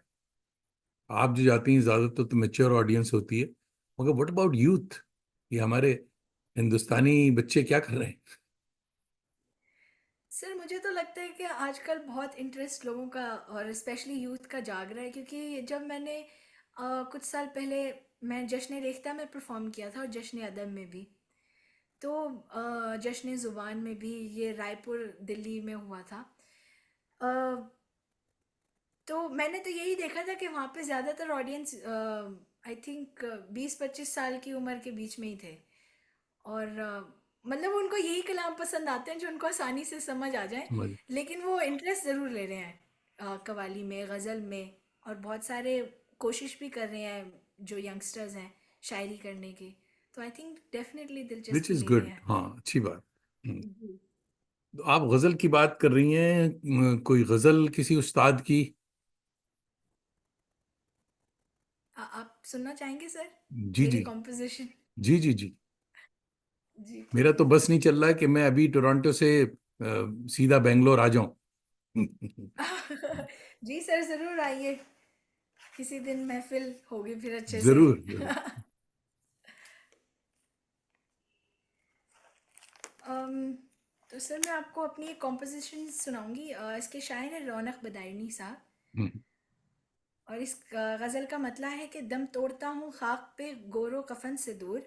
Speaker 1: आप जो जाती हैं ज्यादातर तो मैच्योर ऑडियंस होती है, मगर व्हाट अबाउट यूथ, ये हमारे हिंदुस्तानी बच्चे क्या कर रहे हैं?
Speaker 3: सर मुझे तो लगता है कि आजकल बहुत इंटरेस्ट लोगों का और स्पेशली यूथ का जाग रहा है, क्योंकि जब मैंने कुछ साल पहले मैं जश्न रेख्ता में परफॉर्म किया था और जश्न अदब में भी, तो जश्न ज़ुबान में भी, ये रायपुर दिल्ली में हुआ था। अ, तो मैंने तो यही देखा था कि वहाँ पे ज़्यादातर ऑडियंस आई थिंक 20-25 साल की उम्र के बीच में ही थे, और मतलब उनको यही कलाम पसंद आते हैं जो उनको आसानी से समझ आ जाए,
Speaker 1: समझ,
Speaker 3: लेकिन वो इंटरेस्ट ज़रूर ले रहे हैं कवाली में, गज़ल में, और बहुत सारे कोशिश भी कर रहे हैं जो यंगस्टर्स हैं शायरी करने की। तो आई थिंक डेफिनेटली
Speaker 1: विच
Speaker 3: दिलचस्पी
Speaker 1: इज
Speaker 3: ले रहे
Speaker 1: गुड,
Speaker 3: हैं।
Speaker 1: हाँ, अच्छी बात।
Speaker 3: जी।
Speaker 1: तो आप गजल की बात कर रही हैं, कोई गजल किसी उस्ताद की?
Speaker 3: आप सुनना चाहेंगे सर
Speaker 1: जी
Speaker 3: मेरी
Speaker 1: जी,
Speaker 3: कॉम्पोजिशन?
Speaker 1: जी जी जी।
Speaker 3: जी
Speaker 1: मेरा
Speaker 3: ठीक
Speaker 1: तो
Speaker 3: है।
Speaker 1: बस नहीं चल रहा है कि मैं अभी टोरंटो से सीधा बेंगलोर आ जाऊं।
Speaker 3: जी सर, ज़रूर आइए। किसी दिन महफ़िल होगी फिर अच्छे से।
Speaker 1: जरूर जरूर।
Speaker 3: अम, तो सर मैं आपको अपनी एक कॉम्पोज़िशन सुनाऊँगी। इसके शायर हैं रौनक बदायूनी साहब।
Speaker 1: हम्म,
Speaker 3: और इस गज़ल का मतला है कि दम तोड़ता हूँ खाक पे गोरो कफ़न से दूर,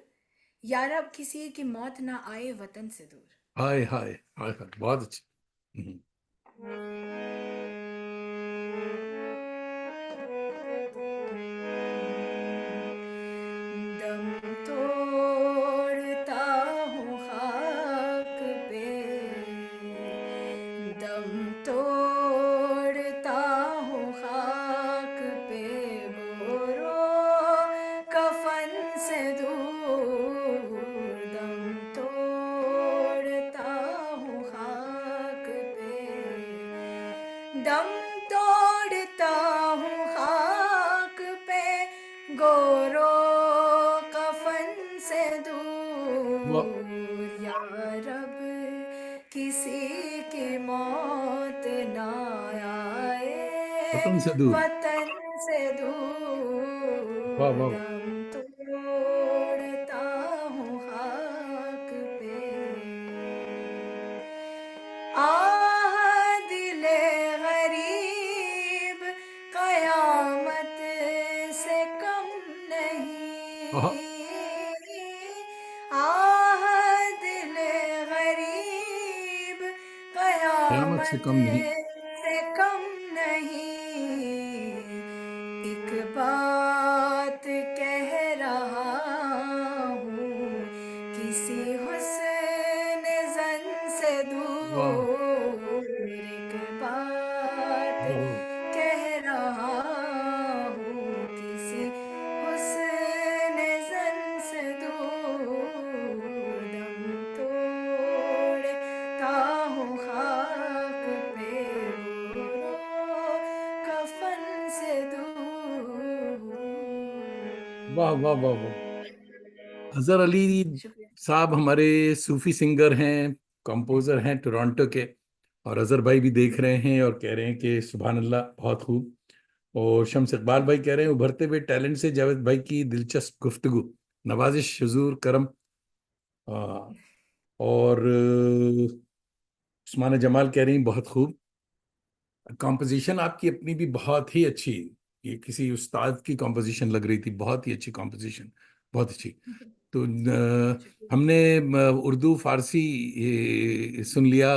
Speaker 3: या रब किसी की मौत ना आए वतन से दूर।
Speaker 1: हाय हाय हाय हाय, बहुत अच्छी। हम्म,
Speaker 3: दम तोड़ता हूँ खाक पे, दम तोड़ता हूँ खाक पे गोरो कफन से दूर, दम तोड़ता हूँ खाक पे, दम तोड़ता हूँ खाक पे गोरो कफन से
Speaker 1: वाह,
Speaker 3: दूर, या रब किसी की मौत ना आए
Speaker 1: वतन से दूर।
Speaker 3: वतन से दूर,
Speaker 1: वाह वाह वाह।
Speaker 3: दम तोड़ता हूँ खाक पे। आह दिले गरीब कयामत से कम नहीं,
Speaker 1: आहा,
Speaker 3: आह दिले गरीब
Speaker 1: कयामत से
Speaker 3: कयामत
Speaker 1: कम नहीं।
Speaker 3: से कम नहीं, एक बात कह रहा हूँ किसी हुस्न जन से
Speaker 1: वाह
Speaker 3: दूर, एक बात
Speaker 1: वाह वाह।
Speaker 3: कह रहा हूँ किसी हुस्न जन से दूर, दम तोड़ता हूँ खाक पे गोरो कफन से दूर।
Speaker 1: वाह वाह वाह वाह। अजहर अली
Speaker 3: शुक्रिया।
Speaker 1: साहब हमारे सूफी सिंगर हैं, कंपोजर हैं टोरंटो के। और अजहर भाई भी देख रहे हैं और कह रहे हैं कि सुभान अल्लाह, बहुत खूब। और शम्स इकबाल भाई कह रहे हैं उभरते हुए टैलेंट से जावेद भाई की दिलचस्प गुफ्तगू, नवाजिश हुजूर करम। आ, और उस्मान जमाल कह रही हैं बहुत खूब। कॉम्पोजिशन आपकी अपनी भी बहुत ही अच्छी। ये किसी उस्ताद की कॉम्पोजिशन लग रही थी, बहुत ही अच्छी कॉम्पोजिशन, बहुत अच्छी। तो
Speaker 3: शुक्रिया।
Speaker 1: हमने उर्दू फारसी ये सुन लिया।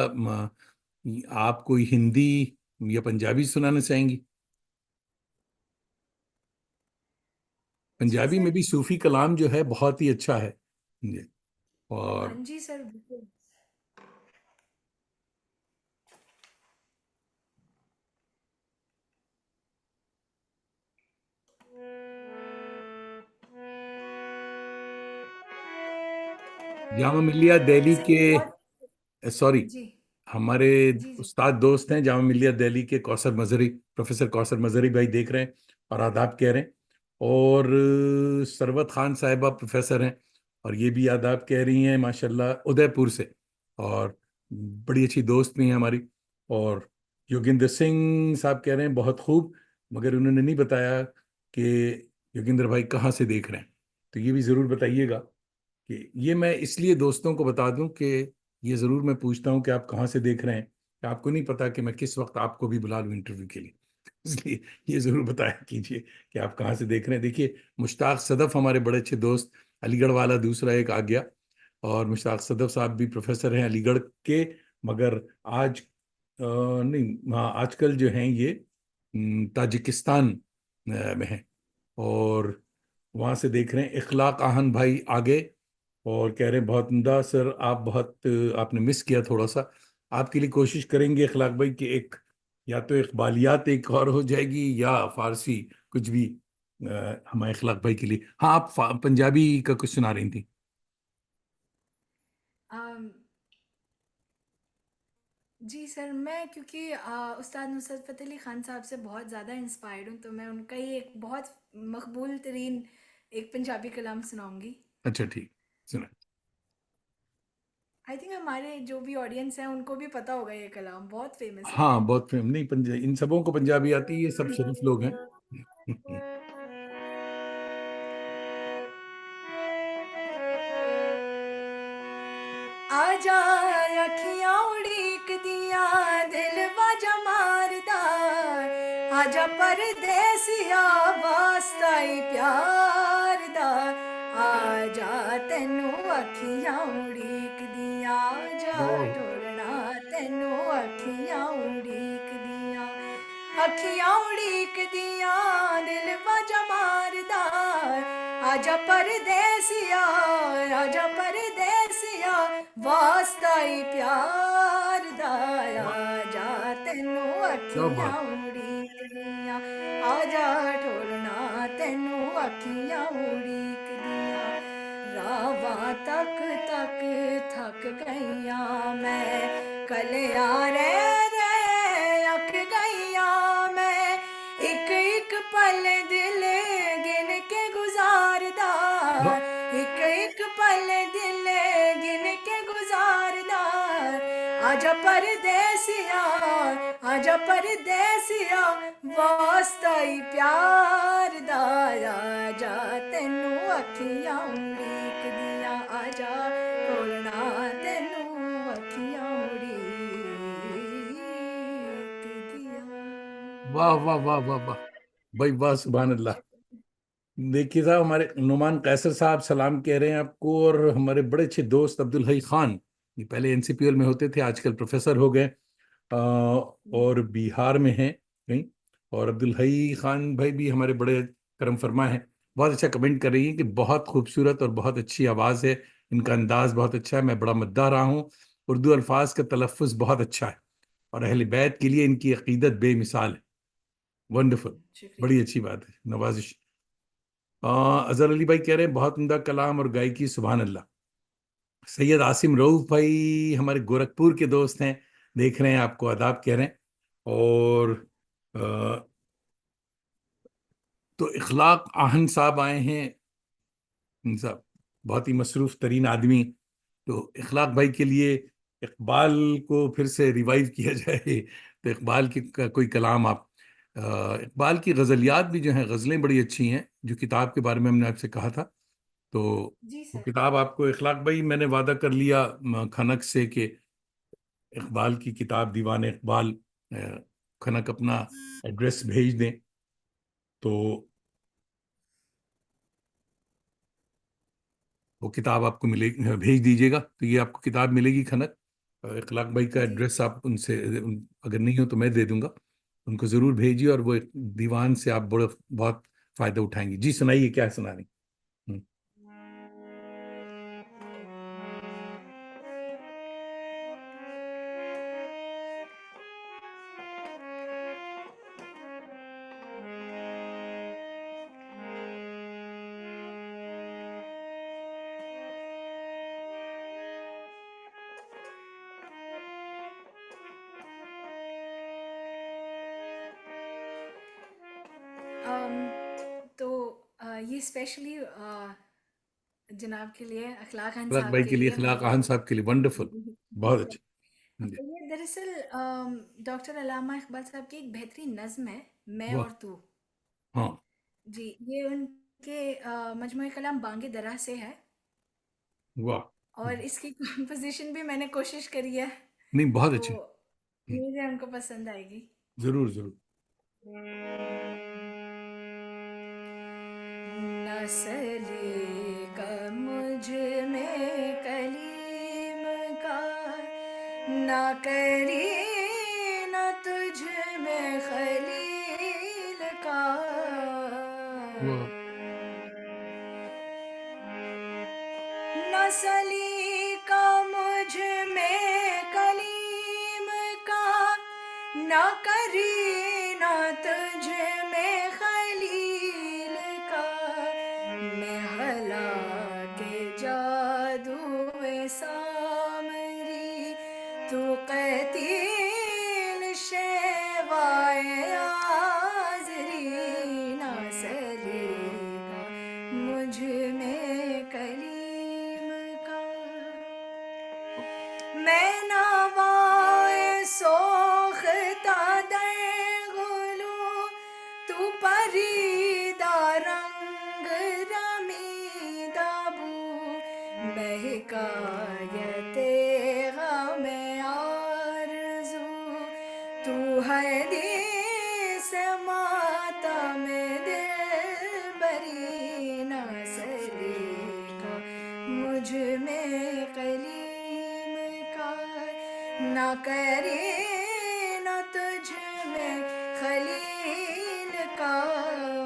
Speaker 1: आप कोई हिंदी या पंजाबी सुनाना चाहेंगी?
Speaker 3: जी
Speaker 1: पंजाबी में
Speaker 3: सर।
Speaker 1: भी सूफी कलाम जो है बहुत ही अच्छा है। जी।
Speaker 3: हाँ
Speaker 1: और
Speaker 3: जी सर, बिल्कुल।
Speaker 1: जामा मिलिया दिल्ली
Speaker 3: सर ये बहुत।
Speaker 1: के, सॉरी,
Speaker 3: जी।
Speaker 1: हमारे
Speaker 3: जी जी।
Speaker 1: उस्ताद दोस्त हैं जामा मिलिया दिल्ली के, कौसर मजहरी, प्रोफेसर कौसर मजहरी भाई देख रहे हैं और आदाब कह रहे हैं। और सरवत खान साहिबा प्रोफेसर हैं और ये भी आदाब कह रही हैं माशाल्लाह, उदयपुर से। और बड़ी अच्छी दोस्त भी हैं हमारी। और योगिंदर सिंह साहब कह रहे हैं बहुत खूब, मगर उन्होंने नहीं बताया कि योगिंदर भाई कहाँ से देख रहे हैं। तो ये भी ज़रूर बताइएगा। कि ये मैं इसलिए दोस्तों को बता दूं कि ये ज़रूर मैं पूछता हूं कि आप कहाँ से देख रहे हैं, कि आपको नहीं पता कि मैं किस वक्त आपको भी बुला लूं इंटरव्यू के लिए। इसलिए ये ज़रूर बताया कीजिए कि आप कहाँ से देख रहे हैं। देखिए, मुश्ताक सदफ हमारे बड़े अच्छे दोस्त, अलीगढ़ वाला दूसरा एक आ गया। और मुश्ताक सदफ साहब भी प्रोफेसर हैं अलीगढ़ के, मगर आज नहीं, हाँ, आजकल जो हैं ये ताजिकिस्तान में हैं। और वहाँ से देख रहे हैं। इखलाक आहन भाई आगे और कह रहे हैं बहुत उम्दा सर, आप बहुत आपने मिस किया थोड़ा सा। आपके लिए कोशिश करेंगे इखलाक भाई कि एक, या तो इकबालियात एक और हो जाएगी या फारसी, कुछ भी हमारे इखलाक भाई के लिए। हाँ, आप पंजाबी का कुछ सुना रही थी।
Speaker 3: अम, जी सर, मैं क्योंकि उस्ताद नुसरत फ़तेह अली ख़ान साहब से बहुत ज़्यादा इंस्पायर्ड हूँ, तो मैं उनका ही एक बहुत मकबूल तरीन एक पंजाबी कलाम सुनाऊँगी।
Speaker 1: अच्छा ठीक, सुना।
Speaker 3: आई थिंक हमारे जो भी ऑडियंस है उनको भी पता होगा ये कलाम, बहुत फेमस है।
Speaker 1: हाँ बहुत फेम नहीं, इन सबों को पंजाबी आती है, ये सब शरीफ लोग हैं।
Speaker 3: आजा अखियां उड़ीक दिया दिल बाजा मारदा, आजा परदेसिया वास्ता ही प्यार दा, आजा तेनू अखियां उड़ीक दिया, आजा
Speaker 1: वाह
Speaker 3: ढोलना तेनू अखियां उड़ीक दिया, अखियां उड़ीक दिया दिल बाजा मारदा, आजा परदेसिया, आजा परदेसिया वास्ता ही प्यार दा, आजा तेनू
Speaker 1: क्या
Speaker 3: अखियां
Speaker 1: बात।
Speaker 3: उड़ीक दिया, आजा ढोलना तेनू अखियां उड़ीक दिया, रावां तक तक थक गईया मैं, कलिया रे रे अख गईया मैं, एक एक पल दिल गिन के गुजारदा,
Speaker 1: वाह,
Speaker 3: एक एक पल दिल गिन के गुजारदा, आजा परदेसिया, आजा परदेसिया वास्ता ही प्यार दा, आजा तेनू अखियां उड़ीक दिया, आजा ढोलना तेनू अखियां उड़ीक दिया।
Speaker 1: वाह वाह वाह वाह वाह भाई, वाह, सुभान अल्लाह। देखिए साहब, हमारे नुमान कैसर साहब सलाम कह रहे हैं आपको, और हमारे बड़े अच्छे दोस्त अब्दुल हई खान, ये पहले एनसीपीएल में होते थे, आजकल प्रोफेसर हो गए, और बिहार में हैं कहीं। और अब्दुल हई खान भाई भी हमारे बड़े करम फरमा हैं। बहुत अच्छा कमेंट कर रही हैं कि बहुत खूबसूरत और बहुत अच्छी आवाज़ है, इनका अंदाज बहुत अच्छा है, मैं बड़ा मद्दाह रहा हूँ, उर्दू अल्फाज का तलफ़ुज़ बहुत अच्छा है, और अहले बैत के लिए इनकी अकीदत बेमिसाल है। वंडरफुल,
Speaker 3: शुक्रिया।
Speaker 1: बड़ी अच्छी बात है, नवाजिश। अजहर अली भाई कह रहे हैं बहुत उम्दा कलाम और गायकी, सुभान अल्लाह। सैयद आसिम रऊफ भाई हमारे गोरखपुर के दोस्त हैं, देख रहे हैं आपको, आदाब कह रहे हैं। और अ, तो इखलाक आहन साहब आए हैं, साहब बहुत ही मसरूफ तरीन आदमी। तो इखलाक भाई के लिए इकबाल को फिर से रिवाइव किया जाए, तो इकबाल की का कोई कलाम आप, इकबाल की गज़लियात भी जो हैं, गज़लें बड़ी अच्छी हैं, जो किताब के बारे में हमने आपसे कहा था। तो
Speaker 3: जी
Speaker 1: वो
Speaker 3: सर।
Speaker 1: किताब आपको, इखलाक भाई मैंने वादा कर लिया खनक से कि इकबाल की किताब दीवान इकबाल, खनक अपना एड्रेस भेज दें, तो वो किताब आपको मिलेगी, भेज दीजिएगा तो ये आपको किताब मिलेगी खनक। इखलाक भाई का
Speaker 3: जी
Speaker 1: एड्रेस आप उनसे, अगर नहीं हो तो मैं दे दूंगा, उनको ज़रूर भेजिए, और वो एक दीवान से आप बड़ा बहुत फ़ायदा उठाएंगे। जी सुनाइए, क्या सुना रही। हम्म।
Speaker 3: तो ये स्पेशली जनाब के लिए, अखलाक खान
Speaker 1: इखलाक
Speaker 3: साहब
Speaker 1: भाई
Speaker 3: के
Speaker 1: के लिए,
Speaker 3: लिए
Speaker 1: इखलाक
Speaker 3: और
Speaker 1: खान साहब के लिए, वंडरफुल,
Speaker 3: जी
Speaker 1: बहुत
Speaker 3: सर।
Speaker 1: अच्छे। जी।
Speaker 3: ये दरअसल डॉक्टर अल्लामा इकबाल साहब की एक बेहतरीन नज़्म है, मैं
Speaker 1: वाह।
Speaker 3: और तू।
Speaker 1: हाँ।
Speaker 3: जी, ये उनके मजमूए कलाम बांगे दरा से है,
Speaker 1: वाह।
Speaker 3: और इसकी कंपोजिशन भी मैंने कोशिश करी है,
Speaker 1: नहीं, बहुत
Speaker 3: तो
Speaker 1: अच्छे।
Speaker 3: उम्मीद है उनको पसंद आएगी।
Speaker 1: जरूर जरूर।
Speaker 3: न सलेगा मुझ में कलीम का, न करी न तुझ में खलील का,
Speaker 1: वाह।
Speaker 3: न सलीका मुझ में कलीम का, न करी न तुझ में खलील का, मैं हला के जादू सामरी, तू कैतील शेवाए आजरी, न सलेगा मुझ में कलीम का। रीदा रंग रमीदा बू बहकायते गमे आरज़ू तू हदीस मातम दिलबरी न सलेगा मुझ में कलीम का न करे न तुझ में खलील का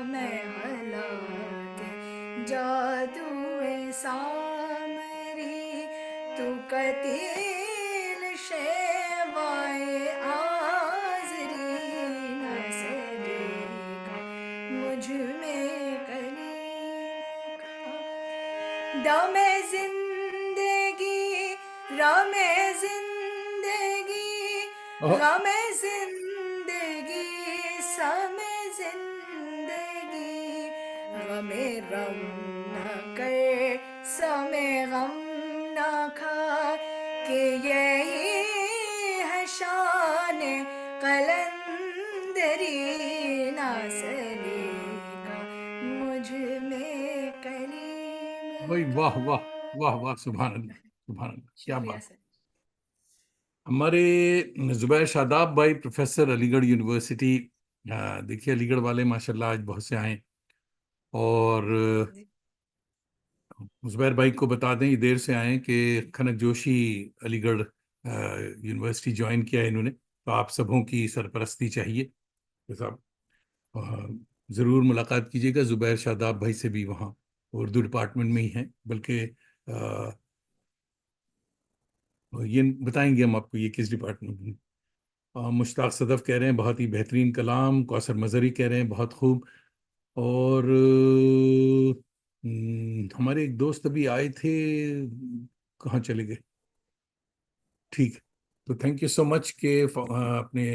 Speaker 3: मैं हलाके जादुए सामरी तू कतील शेवाए आजरी न सलेगा मुझ में कलीम का दमे जिंदगी रामे जिंदगी
Speaker 1: ओह,
Speaker 3: गमे जिंदगी समे जिंदगी गमे रम न कर समे गम न खा कि यही है शान कलंदरी न सलेगा मुझ में कलीम
Speaker 1: भाई
Speaker 3: का।
Speaker 1: वाह वाह वाह वाह, सुभान अल्लाह सुभान अल्लाह, क्या
Speaker 3: शुक्रिया
Speaker 1: बात।
Speaker 3: सर।
Speaker 1: हमारे जुबैर शादाब भाई प्रोफेसर अलीगढ़ यूनिवर्सिटी, देखिए अलीगढ़ वाले माशाल्लाह आज बहुत से आए। और
Speaker 3: जी
Speaker 1: जुबैर भाई को बता दें, ये देर से आए कि खनक जोशी अलीगढ़ यूनिवर्सिटी ज्वाइन किया है इन्होंने, तो आप सबों की सरपरस्ती चाहिए। तो साहब ज़रूर मुलाकात कीजिएगा जुबैर शादाब भाई से भी, वहाँ उर्दू डिपार्टमेंट में ही हैं, बल्कि ये बताएंगे हम आपको ये किस डिपार्टमेंट में। मुश्ताक सदफ कह रहे हैं बहुत ही बेहतरीन कलाम। कौसर मजहरी कह रहे हैं बहुत खूब। और हमारे एक दोस्त अभी आए थे, कहाँ चले गए। ठीक है, तो थैंक यू सो मच के अपने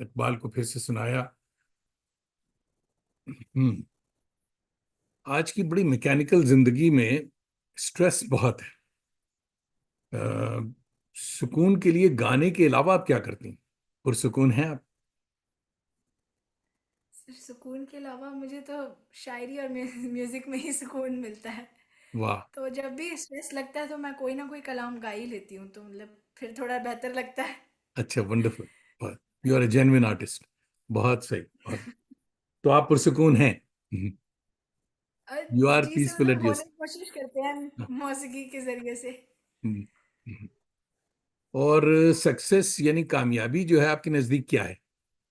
Speaker 1: इकबाल को फिर से सुनाया। हम्म आज की बड़ी मैकेनिकल जिंदगी में स्ट्रेस बहुत है। सुकून के लिए गाने के अलावा आप क्या करती हैं? पुरसुकून हैं आप?
Speaker 3: सर, सुकून के अलावा मुझे तो शायरी और म्यूजिक में ही सुकून मिलता है।
Speaker 1: वाह,
Speaker 3: तो जब भी स्ट्रेस लगता है तो मैं कोई ना कोई कलाम गा ही लेती हूँ, तो मतलब फिर थोड़ा बेहतर लगता है।
Speaker 1: अच्छा, wonderful. You are a genuine artist. बहुत सही, बहुत। तो आप पुरसुकून हैं।
Speaker 3: और
Speaker 1: यू आर
Speaker 3: जी से
Speaker 1: पीसफुल
Speaker 3: मतलब
Speaker 1: एट
Speaker 3: होने
Speaker 1: योर।
Speaker 3: की कोशिश करते हैं मौसीकी के ज़रिए से।
Speaker 1: और सक्सेस यानी कामयाबी जो है आपके नजदीक क्या है?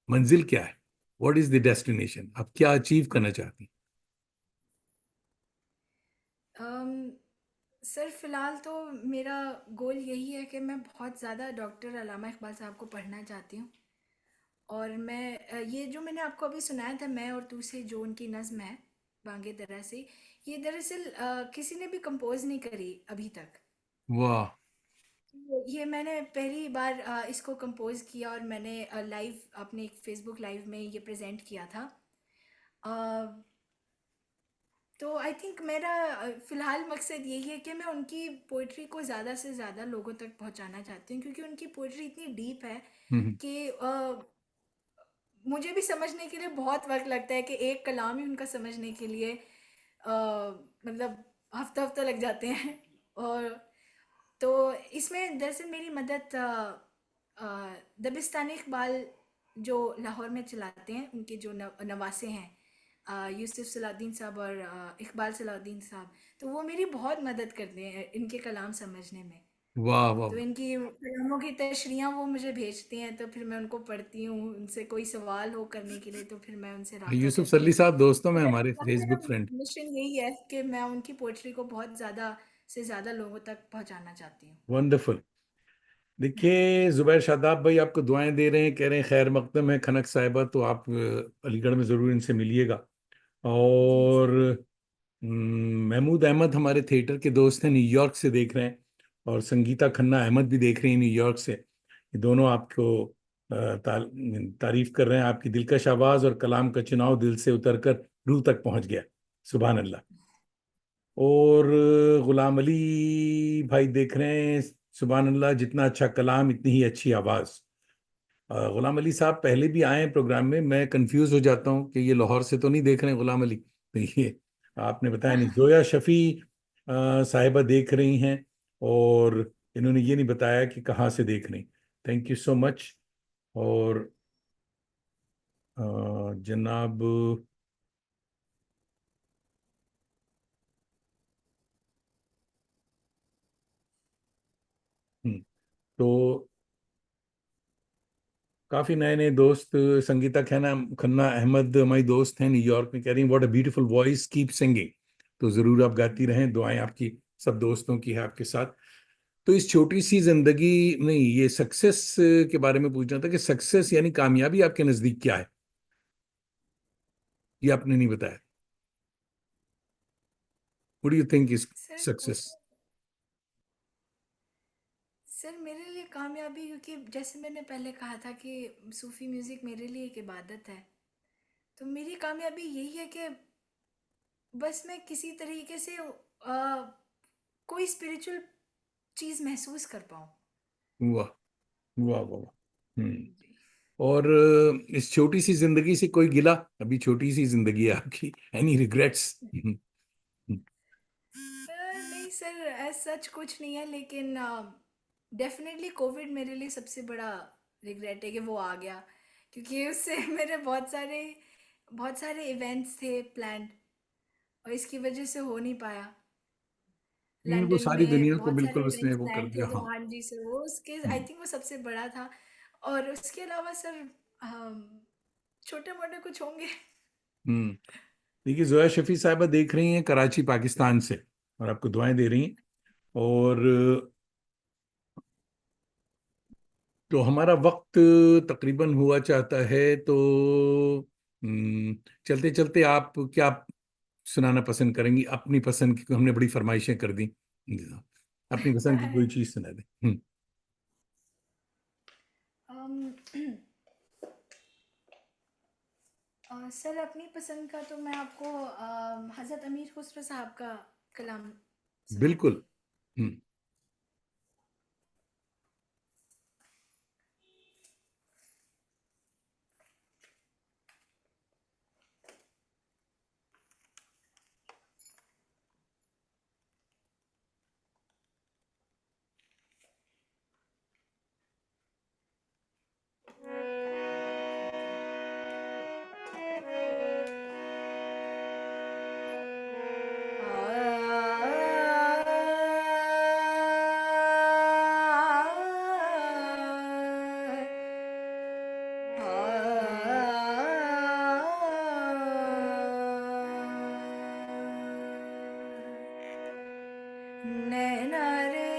Speaker 1: मंजिल क्या है? What is the destination? आप क्या अचीव करना चाहती
Speaker 3: अम, सर फ़िलहाल तो मेरा गोल यही है कि मैं बहुत ज़्यादा डॉक्टर अल्लामा इक़बाल साहब को पढ़ना चाहती हूँ। और मैं ये जो मैंने आपको अभी सुनाया था, मैं और तू से, जो उनकी नज़्म है बांगे दरा से, ये दरअसल किसी ने भी कंपोज़ नहीं करी अभी तक।
Speaker 1: हैं? वाह,
Speaker 3: ये मैंने पहली बार इसको कंपोज़ किया और मैंने लाइव अपने फेसबुक लाइव में ये प्रेजेंट किया था। अ, तो आई थिंक मेरा फ़िलहाल मकसद यही है कि मैं उनकी पोइट्री को ज़्यादा से ज़्यादा लोगों तक पहुंचाना चाहती हूँ, क्योंकि उनकी पोइट्री इतनी डीप है कि मुझे भी समझने के लिए बहुत वक्त लगता है कि एक कलाम ही उनका समझने के लिए मतलब हफ्ता हफ्ता लग जाते हैं। और तो इसमें दरअसल मेरी मदद दबिस्तान इकबाल जो लाहौर में चलाते हैं, उनके जो नवासे हैं यूसुफ सलाउद्दीन साहब और इकबाल सलाउद्दीन साहब, तो वो मेरी बहुत मदद करते हैं इनके कलाम समझने में।
Speaker 1: वाह, वाह,
Speaker 3: तो इनकी कलामों की तशरीह वो मुझे भेजती हैं, तो फिर मैं उनको पढ़ती हूँ, उनसे कोई सवाल हो करने के लिए तो फिर मैं उनसे
Speaker 1: वाह।
Speaker 3: रब्ता
Speaker 1: यूसुफ
Speaker 3: करती
Speaker 1: सल्ली
Speaker 3: हूँ।
Speaker 1: साहब दोस्तों में, हमारे
Speaker 3: मेरा मेरा
Speaker 1: फेसबुक फ्रेंड।
Speaker 3: मिशन यही है कि मैं उनकी पोइट्री को बहुत ज़्यादा से ज़्यादा लोगों तक पहुँचाना चाहती हूँ।
Speaker 1: वंडरफुल। देखिए जुबैर शादाब भाई आपको दुआएं दे रहे हैं, कह रहे हैं खैर मकदम है खनक साहिबा, तो आप अलीगढ़ में ज़रूर इनसे मिलिएगा।
Speaker 3: जी
Speaker 1: और
Speaker 3: ज़रूर।
Speaker 1: महमूद अहमद हमारे थिएटर के दोस्त हैं, न्यूयॉर्क से देख रहे हैं। और संगीता खन्ना अहमद भी देख रही हैं न्यूयॉर्क से। ये दोनों आपको तारीफ कर रहे हैं। आपकी दिलकश आवाज़ और कलाम का चुनाव दिल से उतरकर रूह तक पहुंच गया। सुभान अल्लाह। और गुलाम अली भाई देख रहे हैं, सुभान अल्लाह, जितना अच्छा कलाम इतनी ही अच्छी आवाज़। गुलाम अली साहब पहले भी आए हैं प्रोग्राम में, मैं कंफ्यूज हो जाता हूँ कि ये लाहौर से तो नहीं देख रहे हैं गुलाम अली, तो ये आपने बताया नहीं। जोया शफी साहिबा देख रही हैं, और इन्होंने ये नहीं बताया कि कहाँ से देख रही। Thank you so much. और जनाब तो काफी नए नए दोस्त, संगीता खन्ना खन्ना अहमद हमारी दोस्त हैं न्यूयॉर्क में, कह रही हैं what a beautiful voice, keep singing. तो जरूर आप गाती रहें, दुआएं आपकी सब दोस्तों की है आपके साथ। तो इस छोटी सी जिंदगी, नहीं, ये सक्सेस के बारे में पूछना था कि सक्सेस यानी कामयाबी आपके नजदीक क्या है, ये आपने नहीं बताया। What do you think is
Speaker 3: sir
Speaker 1: success?
Speaker 3: Sir मेरे लिए कामयाबी, क्योंकि जैसे मैंने पहले कहा था कि सूफ़ी म्यूज़िक मेरे लिए एक इबादत है, तो मेरी कामयाबी यही है कि बस मैं किसी तरीके से कोई स्पिरिचुअल चीज़ महसूस कर पाऊँ।
Speaker 1: वाह, वाह, वाह, वाह।
Speaker 3: जी।
Speaker 1: और इस छोटी सी जिंदगी से कोई गिला? अभी छोटी सी जिंदगी है आपकी, एनी रिग्रेट्स?
Speaker 3: नहीं सर, एज़ सच कुछ नहीं है, लेकिन डेफ़िनेटली कोविड मेरे लिए सबसे बड़ा रिग्रेट है कि वो आ गया, क्योंकि उससे मेरे बहुत सारे इवेंट्स थे प्लान्ड, और इसकी वजह से हो नहीं पाया।
Speaker 1: वो
Speaker 3: लंदन
Speaker 1: सारी
Speaker 3: में
Speaker 1: दुनिया को
Speaker 3: बहुत सारे
Speaker 1: बिल्कुल उसने
Speaker 3: इवेंट्स
Speaker 1: वो कर
Speaker 3: प्लान थे
Speaker 1: दिया, हाँ।
Speaker 3: जवान जी से, वो उसके आई
Speaker 1: हम्म,
Speaker 3: थिंक वो सबसे बड़ा था। और उसके अलावा सर छोटे मोटे कुछ होंगे।
Speaker 1: हम्म। देखिए, जोया शफी साहिबा देख रही हैं कराची पाकिस्तान से, और आपको दुआएं दे रही हैं। और तो हमारा वक्त तकरीबन हुआ चाहता है, तो चलते चलते आप क्या सुनाना पसंद करेंगी? अपनी पसंद की, हमने बड़ी फरमाइशें कर दी, अपनी पसंद की कोई चीज सुना दें।
Speaker 3: अम, सर अपनी पसंद का तो मैं आपको हज़रत अमीर खुसरो साहब का कलाम सुनाती
Speaker 1: बिल्कुल।
Speaker 3: हूँ।
Speaker 1: हम्म।
Speaker 3: नैना रे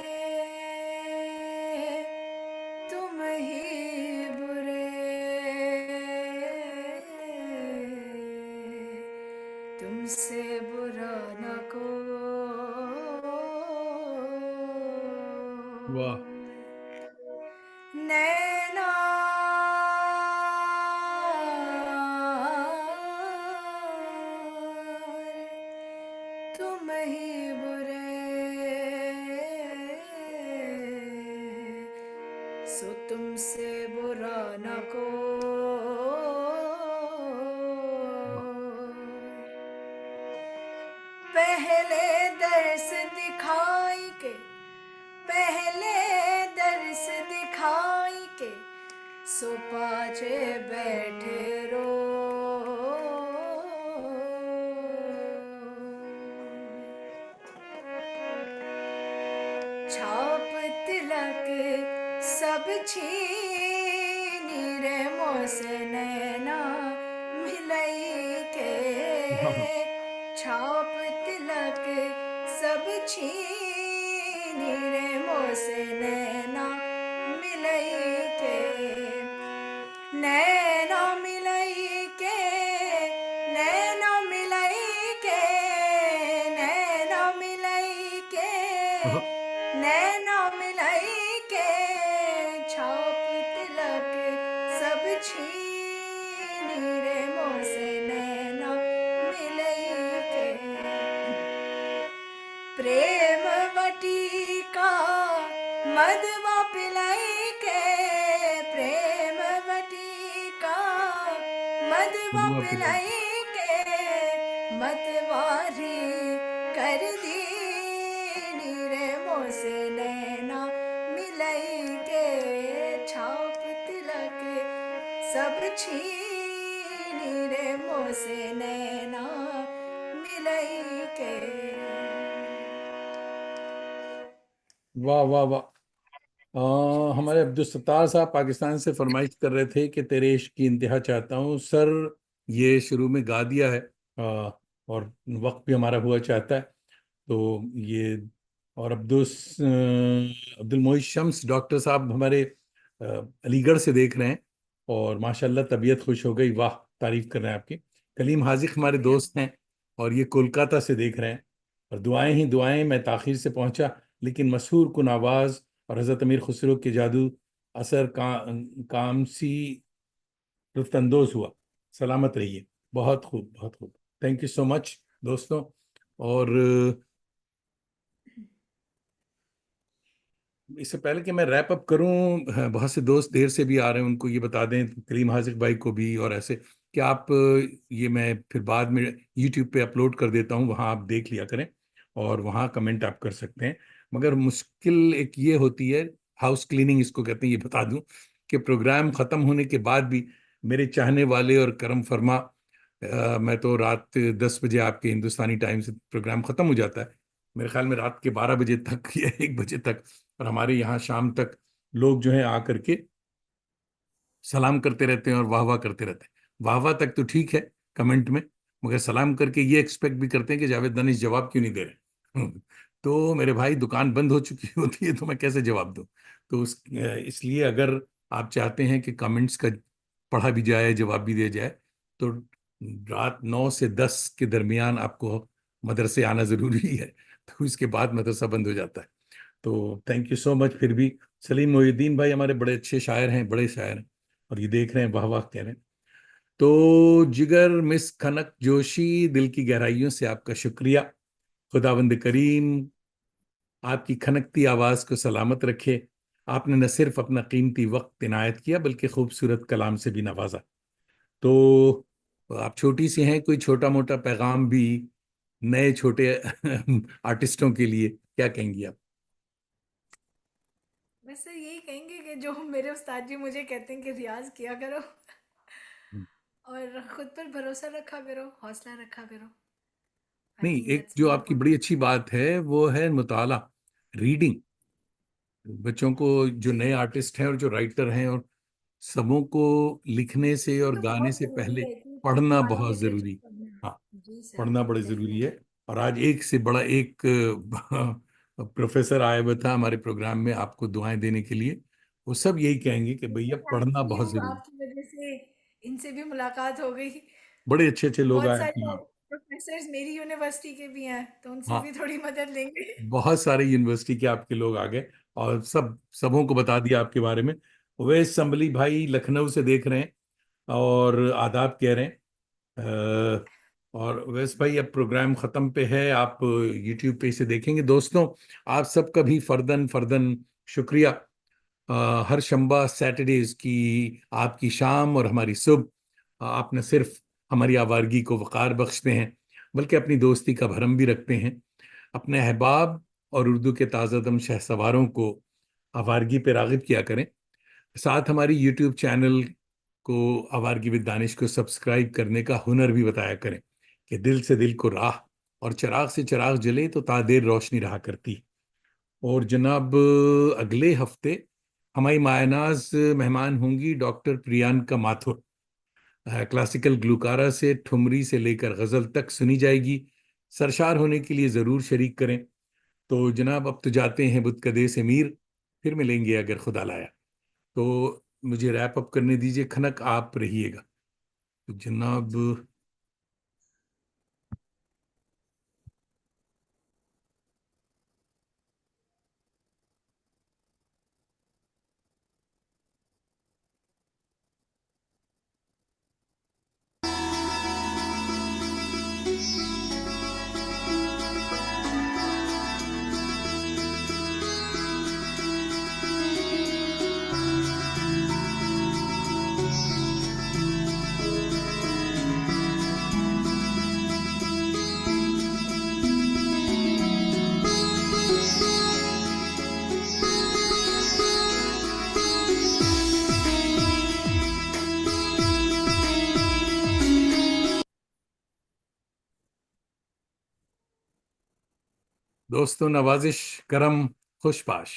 Speaker 3: तुम ही बुरे, तुमसे बुरा न
Speaker 1: वाह,
Speaker 3: कोई। नैना तुम ही बुरे, सो तुमसे बुरा न
Speaker 1: वाह,
Speaker 3: कोई। पहले दर्स दिखाई के, पहले दर्स दिखाई के, सो पाछे बैठे रो। छाप तिलक सब छीनी रे मोसे नैना मिलई के।
Speaker 1: वाह,
Speaker 3: छाप तिलक सब छीनी रे मोसे नैना मिलई के। नैना मिलई के, नैना मिलई के, नैना मिलई के,
Speaker 1: वाह,
Speaker 3: नैना मिलई के। छाप तिलक सब छीनी रे मोसे नैना मिलई के। प्रेम वटी का मधवा पिलाई के, प्रेम पिलाई के मतवारी कर दी रे मोसे नैना मिलाई के छाप तिलक सब छीनी रे मोसे नैना मिलाई के।
Speaker 1: वाह वाह वाह। हमारे अब्दुल सत्तार साहब पाकिस्तान से फरमाइश कर रहे थे कि तेरे इश्क की इंतहा चाहता हूँ। सर ये शुरू में गा दिया है, और वक्त भी हमारा हुआ चाहता है, तो ये। और अब्दुल मोइज शम्स डॉक्टर साहब हमारे अलीगढ़ से देख रहे हैं, और माशाल्लाह तबीयत खुश हो गई, वाह, तारीफ कर रहे हैं आपकी। कलीम हाजिक हमारे
Speaker 3: शुक्रिया।
Speaker 1: दोस्त हैं, और ये कोलकाता से देख रहे हैं। और दुआएं ही दुआएं, मैं ताखीर से पहुंचा लेकिन मशहूर कुन आवाज़ और हज़रत अमीर खुसरो के जादू असर काम सी लुत्फ अंदोज हुआ। सलामत रहिए। बहुत खूब, बहुत खूब। थैंक यू सो मच दोस्तों। और इससे पहले कि मैं रैप अप करूं, बहुत से दोस्त देर से भी आ रहे हैं, उनको ये बता दें, करीम हाजिक भाई को भी, और ऐसे कि आप ये मैं फिर बाद में यूट्यूब पे अपलोड कर देता हूं, वहां आप देख लिया करें और वहां कमेंट आप कर सकते हैं। मगर मुश्किल एक ये होती है, हाउस क्लीनिंग इसको कहते हैं, ये बता दूं कि प्रोग्राम ख़त्म होने के बाद भी मेरे चाहने वाले और करम फरमा, मैं तो रात 10 बजे आपके हिंदुस्तानी टाइम से प्रोग्राम ख़त्म हो जाता है, मेरे ख्याल में रात के 12 बजे तक या 1 बजे तक, और हमारे यहाँ शाम तक लोग जो है आकर के सलाम करते रहते हैं और वाह वाह करते रहते हैं। वाह वाह तक तो ठीक है कमेंट में, मगर सलाम करके ये एक्सपेक्ट भी करते हैं कि जावेद दानिश जवाब क्यों नहीं दे रहे। तो मेरे भाई दुकान बंद हो चुकी होती है तो मैं कैसे जवाब दूं। तो इसलिए अगर आप चाहते हैं कि कमेंट्स का पढ़ा भी जाए, जवाब भी दिया जाए, तो रात 9 से 10 के दरमियान आपको मदरसे आना जरूरी है, तो इसके बाद मदरसा बंद हो जाता है। तो थैंक यू सो मच। फिर भी सलीम मोहिउद्दीन भाई हमारे बड़े अच्छे शायर हैं, बड़े शायर हैं, और ये देख रहे हैं, वाह वाह कह रहे हैं। तो जिगर मिस खनक जोशी, दिल की गहराइयों से आपका शुक्रिया। खुदावंद करीम आपकी खनकती आवाज को सलामत रखे। आपने न सिर्फ अपना कीमती वक्त इनायत किया बल्कि खूबसूरत कलाम से भी नवाजा। तो आप छोटी सी हैं, कोई छोटा मोटा पैगाम भी नए छोटे आर्टिस्टों के लिए क्या कहेंगी आप?
Speaker 3: वैसे यही कहेंगे कि जो मेरे उस्ताद जी मुझे कहते हैं कि रियाज किया करो और खुद पर भरोसा रखा करो, हौसला रखा करो। आई
Speaker 1: नहीं,
Speaker 3: थिंक
Speaker 1: एक
Speaker 3: दैट्स
Speaker 1: जो
Speaker 3: मोर
Speaker 1: आपकी बड़ी
Speaker 3: इम्पोर्टेंट।
Speaker 1: अच्छी बात है वो है मुताला, रीडिंग। बच्चों को, जो
Speaker 3: जी,
Speaker 1: नए आर्टिस्ट हैं और जो राइटर हैं, और सबों को लिखने से
Speaker 3: ये
Speaker 1: और
Speaker 3: तो
Speaker 1: गाने
Speaker 3: बहुत
Speaker 1: से
Speaker 3: ज़रूरी
Speaker 1: पहले
Speaker 3: है कि
Speaker 1: पढ़ना
Speaker 3: पुरानी
Speaker 1: बहुत
Speaker 3: लिटरेचर
Speaker 1: जरूरी।
Speaker 3: पढ़ना।
Speaker 1: हाँ,
Speaker 3: जी सर,
Speaker 1: पढ़ना बड़ा जरूरी है।
Speaker 3: डेफ़िनेटली।
Speaker 1: और आज एक से बड़ा एक प्रोफेसर आया हुआ था हमारे प्रोग्राम में आपको दुआएं देने के लिए। वो सब यही कहेंगे कि भैया पढ़ना
Speaker 3: थैंक
Speaker 1: बहुत
Speaker 3: यू,
Speaker 1: जरूरी।
Speaker 3: आपकी वज़ह से इनसे भी मुलाकात हो गई।
Speaker 1: बड़े अच्छे अच्छे लोग
Speaker 3: बहुत
Speaker 1: आए
Speaker 3: सारे
Speaker 1: हाँ।
Speaker 3: प्रोफ़ेसर्स मेरी यूनिवर्सिटी के भी हैं, तो उनसे
Speaker 1: हाँ,
Speaker 3: भी थोड़ी मदद लेंगे।
Speaker 1: बहुत सारे यूनिवर्सिटी के आपके लोग आ गए, और सबों को बता दिया आपके बारे में। वैस संभली भाई लखनऊ से देख रहे हैं और आदाब कह रहे हैं। अ, और वैस भाई अब प्रोग्राम ख़त्म पे है, आप यूट्यूब पे इसे देखेंगे। दोस्तों, आप सबका भी फर्दन फर्दन शुक्रिया। हर शंबा सैटरडेज की आपकी शाम और हमारी सुबह, आप न सिर्फ हमारी आवारगी को वक़ार बख्शते हैं बल्कि अपनी दोस्ती का भरम भी रखते हैं। अपने अहबाब और उर्दू के ताज़ादम शहसवारों को आवारगी पे राग़िब किया करें। साथ हमारी यूट्यूब चैनल को, आवारगी विद दानिश को सब्सक्राइब करने का हुनर भी बताया करें कि दिल से दिल को राह और चिराग से चिराग जले तो तादेर रोशनी रहा करती। और जनाब, अगले हफ्ते हमारी मायनाज मेहमान होंगी डॉक्टर प्रियंका माथुर। क्लासिकल ग्लूकारा से ठुमरी से लेकर गज़ल तक सुनी जाएगी। सरशार होने के लिए ज़रूर शरीक करें। तो जनाब, अब तो जाते हैं बुतकदे से मीर, फिर मिलेंगे अगर खुदा लाया। तो मुझे रैप अप करने दीजिए, खनक आप रहिएगा। तो जनाब,
Speaker 3: जी।
Speaker 1: दोस्तों, नवाजिश करम खुशपाश।